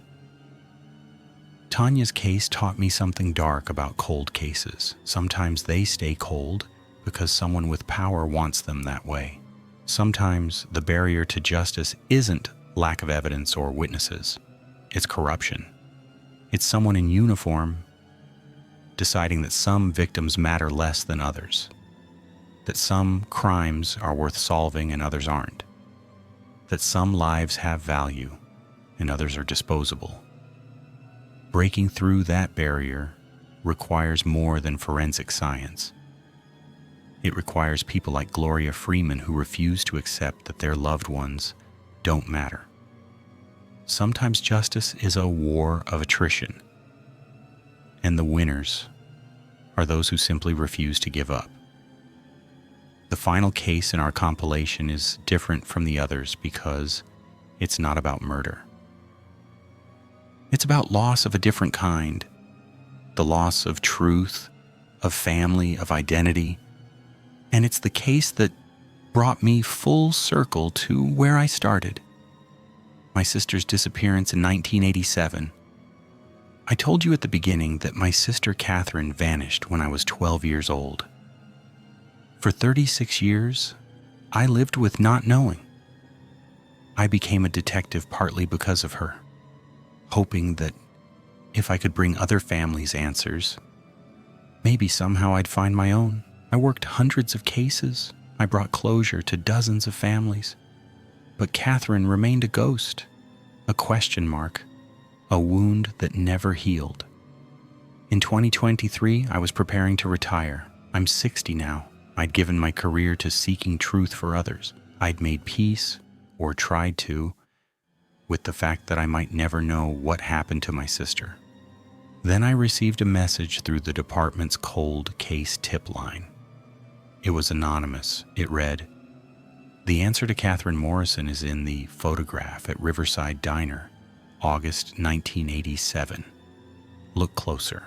Tanya's case taught me something dark about cold cases. Sometimes they stay cold because someone with power wants them that way. Sometimes the barrier to justice isn't lack of evidence or witnesses. It's corruption. It's someone in uniform deciding that some victims matter less than others, that some crimes are worth solving and others aren't, that some lives have value and others are disposable. Breaking through that barrier requires more than forensic science. It requires people like Gloria Freeman who refuse to accept that their loved ones don't matter. Sometimes justice is a war of attrition, and the winners are those who simply refuse to give up. The final case in our compilation is different from the others because it's not about murder. It's about loss of a different kind, the loss of truth, of family, of identity, and it's the case that brought me full circle to where I started. My sister's disappearance in 1987. I told you at the beginning that my sister Catherine vanished when I was 12 years old. For 36 years, I lived with not knowing. I became a detective partly because of her, hoping that if I could bring other families answers, maybe somehow I'd find my own. I worked hundreds of cases. I brought closure to dozens of families. But Catherine remained a ghost, a question mark, a wound that never healed. In 2023, I was preparing to retire. I'm 60 now. I'd given my career to seeking truth for others. I'd made peace, or tried to, with the fact that I might never know what happened to my sister. Then I received a message through the department's cold case tip line. It was anonymous. It read, "The answer to Catherine Morrison is in the photograph at Riverside Diner, August 1987. Look closer."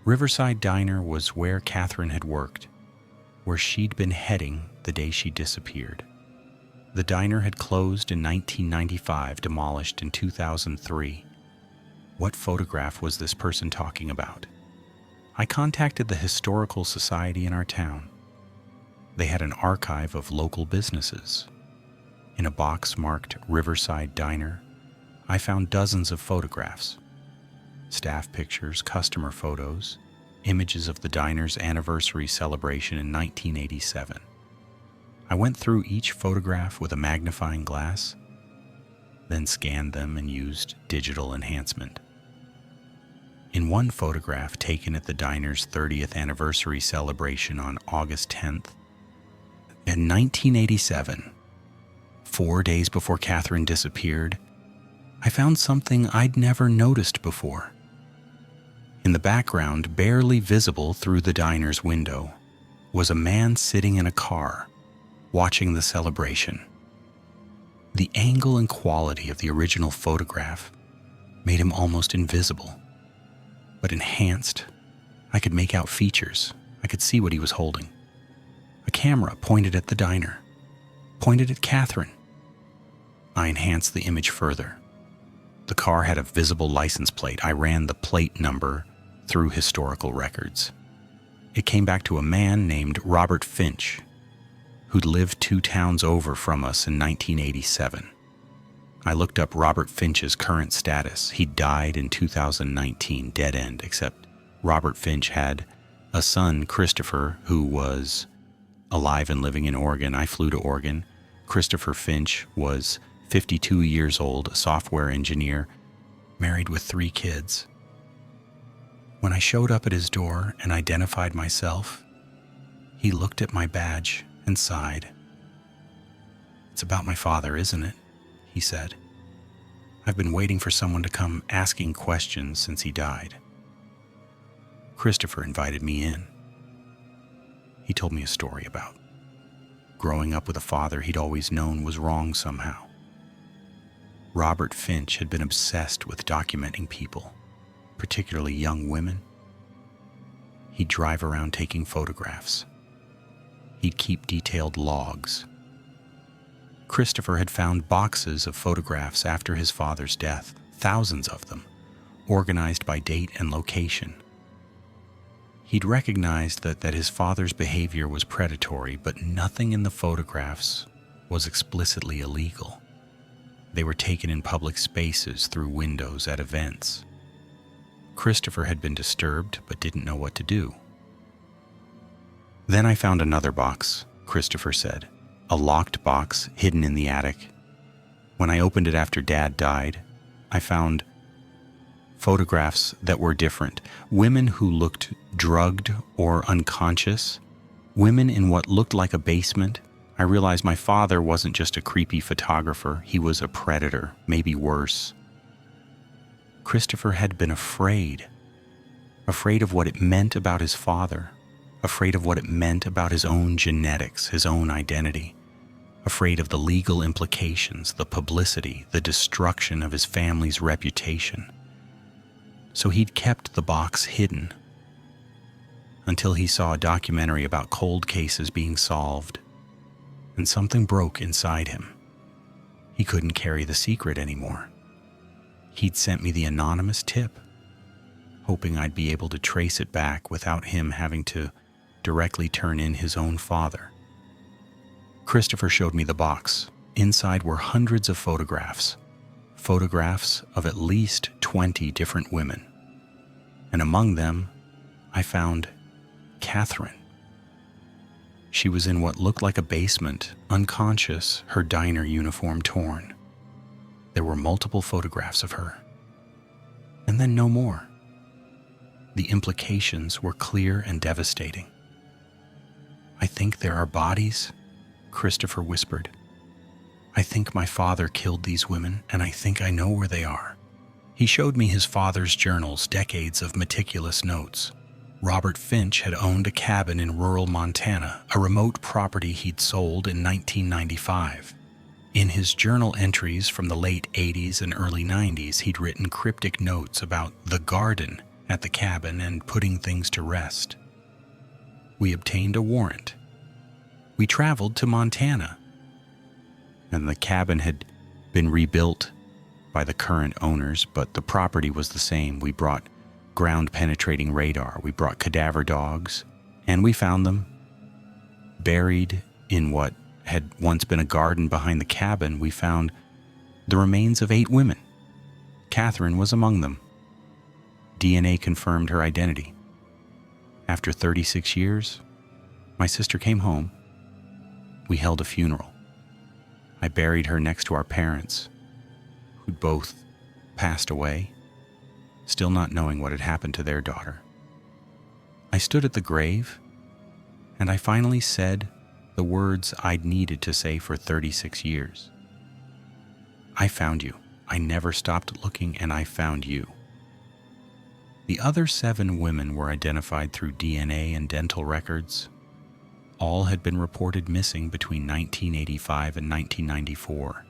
Riverside Diner was where Catherine had worked, where she'd been heading the day she disappeared. The diner had closed in 1995, demolished in 2003. What photograph was this person talking about? I contacted the Historical Society in our town. They had an archive of local businesses. In a box marked Riverside Diner, I found dozens of photographs. Staff pictures, customer photos, images of the diner's anniversary celebration in 1987. I went through each photograph with a magnifying glass, then scanned them and used digital enhancement. In one photograph taken at the diner's 30th anniversary celebration on August 10th, in 1987, 4 days before Catherine disappeared, I found something I'd never noticed before. In the background, barely visible through the diner's window, was a man sitting in a car, watching the celebration. The angle and quality of the original photograph made him almost invisible, but enhanced. I could make out features. I could see what he was holding. A camera pointed at the diner, pointed at Catherine. I enhanced the image further. The car had a visible license plate. I ran the plate number through historical records. It came back to a man named Robert Finch, who'd lived 2 towns over from us in 1987. I looked up Robert Finch's current status. He died in 2019, dead end, except Robert Finch had a son, Christopher, who was alive and living in Oregon. I flew to Oregon. Christopher Finch was 52 years old, a software engineer, married with 3 kids. When I showed up at his door and identified myself, he looked at my badge and sighed. "It's about my father, isn't it?" he said. "I've been waiting for someone to come asking questions since he died." Christopher invited me in. He told me a story about growing up with a father he'd always known was wrong somehow. Robert Finch had been obsessed with documenting people, particularly young women. He'd drive around taking photographs. He'd keep detailed logs. Christopher had found boxes of photographs after his father's death, thousands of them, organized by date and location. He'd recognized that his father's behavior was predatory, but nothing in the photographs was explicitly illegal. They were taken in public spaces, through windows, at events. Christopher had been disturbed but didn't know what to do. "Then I found another box," Christopher said, "a locked box hidden in the attic. When I opened it after Dad died, I found photographs that were different. Women who looked drugged or unconscious. Women in what looked like a basement. I realized my father wasn't just a creepy photographer, he was a predator, maybe worse." Christopher had been afraid of what it meant about his father, afraid of what it meant about his own genetics, his own identity, afraid of the legal implications, the publicity, the destruction of his family's reputation. So he'd kept the box hidden until he saw a documentary about cold cases being solved, and something broke inside him. He couldn't carry the secret anymore. He'd sent me the anonymous tip, hoping I'd be able to trace it back without him having to directly turn in his own father. Christopher showed me the box. Inside were hundreds of photographs of at least 20 different women. And among them, I found Catherine. She was in what looked like a basement, unconscious, her diner uniform torn. There were multiple photographs of her. And then no more. The implications were clear and devastating. "I think there are bodies," Christopher whispered. "I think my father killed these women, and I think I know where they are." He showed me his father's journals, decades of meticulous notes. Robert Finch had owned a cabin in rural Montana, a remote property he'd sold in 1995. In his journal entries from the late 80s and early 90s, he'd written cryptic notes about the garden at the cabin and putting things to rest. We obtained a warrant. We traveled to Montana, and the cabin had been rebuilt by the current owners, but the property was the same. We brought ground-penetrating radar. We brought cadaver dogs, and we found them buried in what had once been a garden behind the cabin. We found the remains of 8 women. Catherine was among them. DNA confirmed her identity. After 36 years, my sister came home. We held a funeral. I buried her next to our parents, who'd both passed away, still not knowing what had happened to their daughter. I stood at the grave, and I finally said the words I'd needed to say for 36 years. "I found you. I never stopped looking, and I found you." The other 7 women were identified through DNA and dental records. All had been reported missing between 1985 and 1994.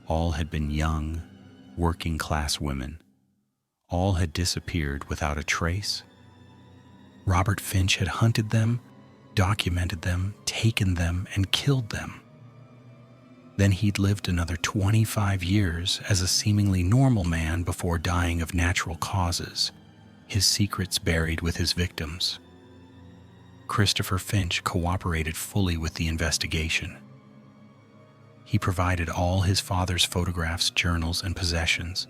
All had been young, working-class women. All had disappeared without a trace. Robert Finch had hunted them, documented them, taken them, and killed them. Then he'd lived another 25 years as a seemingly normal man before dying of natural causes, his secrets buried with his victims. Christopher Finch cooperated fully with the investigation. He provided all his father's photographs, journals, and possessions.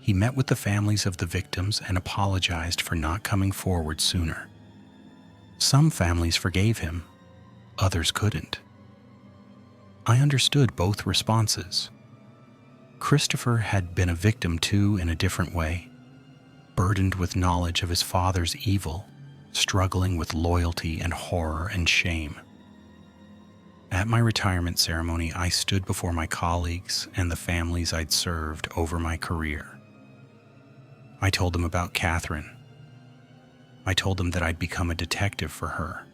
He met with the families of the victims and apologized for not coming forward sooner. Some families forgave him, others couldn't. I understood both responses. Christopher had been a victim too, in a different way, burdened with knowledge of his father's evil, struggling with loyalty and horror and shame. At my retirement ceremony, I stood before my colleagues and the families I'd served over my career. I told them about Catherine. I told them that I'd become a detective for her,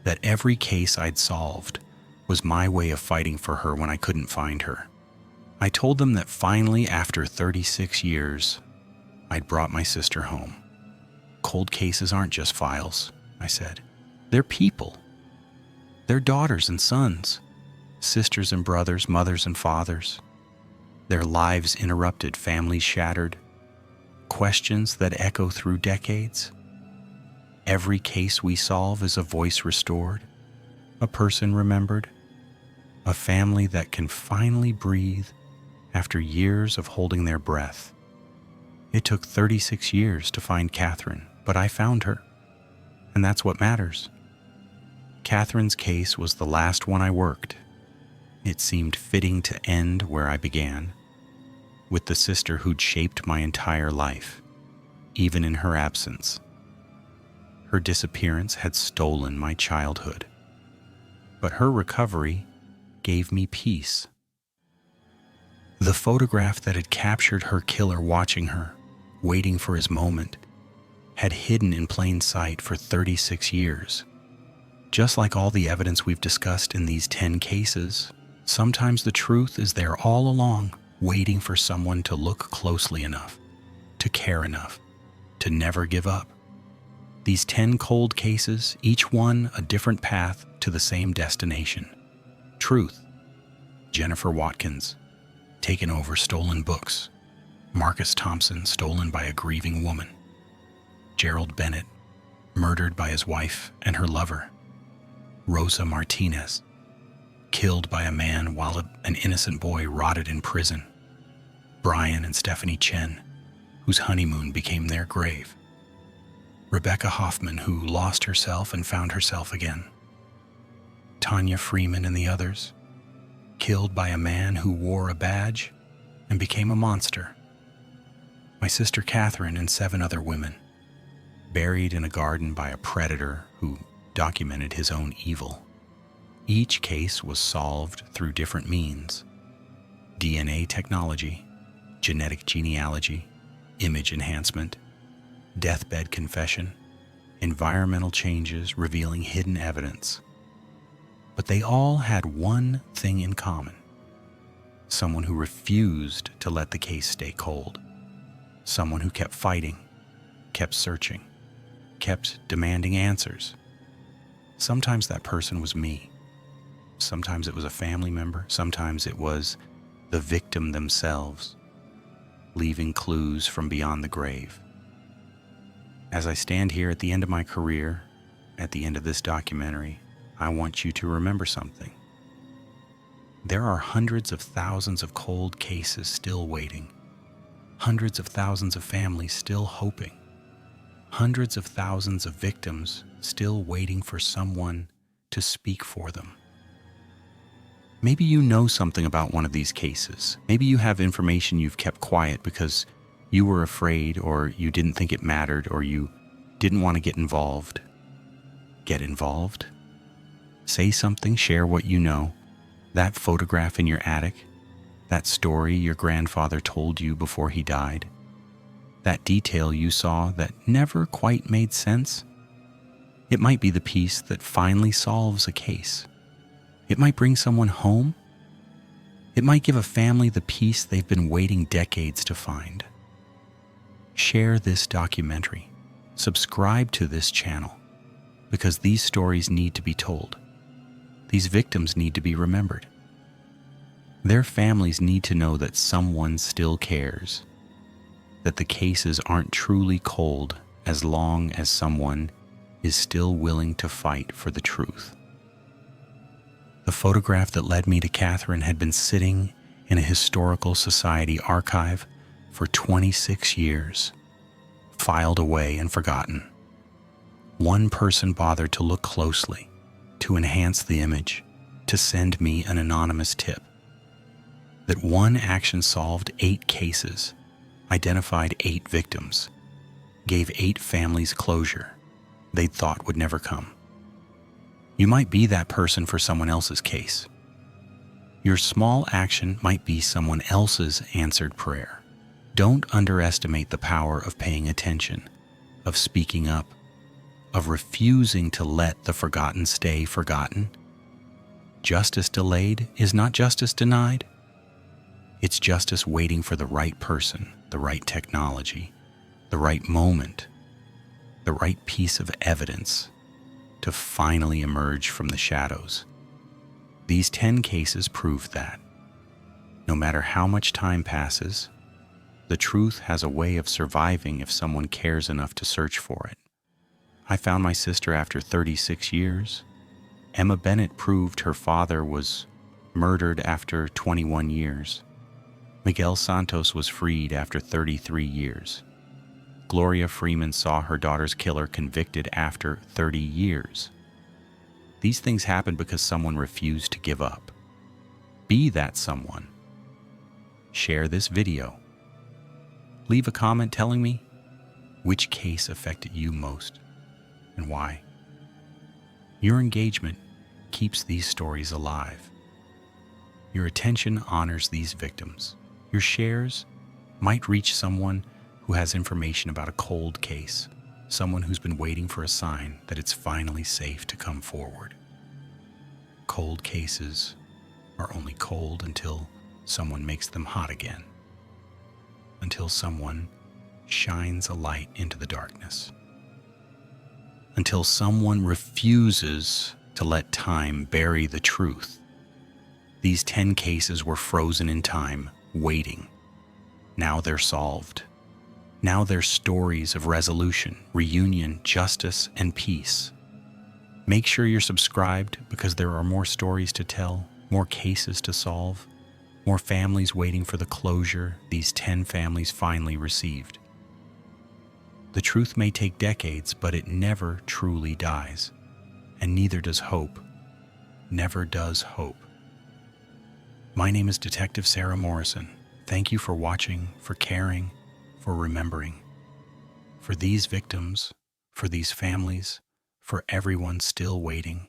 that every case I'd solved was my way of fighting for her when I couldn't find her. I told them that finally, after 36 years, I'd brought my sister home. "Cold cases aren't just files," I said. "They're people. They're daughters and sons, sisters and brothers, mothers and fathers. Their lives interrupted, families shattered, questions that echo through decades. Every case we solve is a voice restored, a person remembered, a family that can finally breathe after years of holding their breath. It took 36 years to find Catherine, but I found her, and that's what matters. Catherine's case was the last one I worked. It seemed fitting to end where I began, with the sister who'd shaped my entire life, even in her absence. Her disappearance had stolen my childhood, but her recovery gave me peace. The photograph that had captured her killer watching her, waiting for his moment, had hidden in plain sight for 36 years. Just like all the evidence we've discussed in these 10 cases, sometimes the truth is there all along, waiting for someone to look closely enough, to care enough, to never give up. These 10 cold cases, each one a different path to the same destination. Truth. Jennifer Watkins, taken over stolen books. Marcus Thompson, stolen by a grieving woman. Gerald Bennett, murdered by his wife and her lover. Rosa Martinez, killed by a man while an innocent boy rotted in prison. Brian and Stephanie Chen, whose honeymoon became their grave. Rebecca Hoffman, who lost herself and found herself again. Tanya Freeman and the others, killed by a man who wore a badge and became a monster. My sister Catherine and 7 other women, buried in a garden by a predator who documented his own evil. Each case was solved through different means: DNA technology, genetic genealogy, image enhancement, deathbed confession, environmental changes revealing hidden evidence. But they all had one thing in common: someone who refused to let the case stay cold, someone who kept fighting, kept searching, kept demanding answers. Sometimes that person was me. Sometimes it was a family member. Sometimes it was the victim themselves, leaving clues from beyond the grave. As I stand here at the end of my career, at the end of this documentary, I want you to remember something. There are hundreds of thousands of cold cases still waiting, hundreds of thousands of families still hoping, hundreds of thousands of victims still waiting for someone to speak for them. Maybe you know something about one of these cases. Maybe you have information you've kept quiet because you were afraid, or you didn't think it mattered, or you didn't want to get involved. Get involved? Say something, share what you know. That photograph in your attic, that story your grandfather told you before he died, that detail you saw that never quite made sense. It might be the piece that finally solves a case. It might bring someone home. It might give a family the peace they've been waiting decades to find. Share this documentary. Subscribe to this channel, because these stories need to be told. These victims need to be remembered. Their families need to know that someone still cares, that the cases aren't truly cold as long as someone is still willing to fight for the truth. The photograph that led me to Catherine had been sitting in a historical society archive for 26 years, filed away and forgotten. One person bothered to look closely, to enhance the image, to send me an anonymous tip. That one action solved 8 cases, identified 8 victims, gave 8 families closure they'd thought would never come. You might be that person for someone else's case. Your small action might be someone else's answered prayer. Don't underestimate the power of paying attention, of speaking up, of refusing to let the forgotten stay forgotten. Justice delayed is not justice denied. It's justice waiting for the right person, the right technology, the right moment, the right piece of evidence to finally emerge from the shadows. These 10 cases prove that. No matter how much time passes, The truth has a way of surviving if someone cares enough to search for it. I found my sister after 36 years. Emma Bennett proved her father was murdered after 21 years. Miguel Santos was freed after 33 years. Gloria Freeman saw her daughter's killer convicted after 30 years. These things happen because someone refused to give up. Be that someone. Share this video. Leave a comment telling me which case affected you most and why. Your engagement keeps these stories alive. Your attention honors these victims. Your shares might reach someone who has information about a cold case, someone who's been waiting for a sign that it's finally safe to come forward. Cold cases are only cold until someone makes them hot again, until someone shines a light into the darkness, until someone refuses to let time bury the truth. These 10 cases were frozen in time, waiting. Now they're solved. Now they're stories of resolution, reunion, justice, and peace. Make sure you're subscribed because there are more stories to tell, more cases to solve, more families waiting for the closure these 10 families finally received. The truth may take decades, but it never truly dies. And neither does hope. Never does hope. My name is Detective Sarah Morrison. Thank you for watching, for caring, for remembering. For these victims, for these families, for everyone still waiting.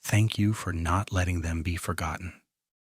Thank you for not letting them be forgotten.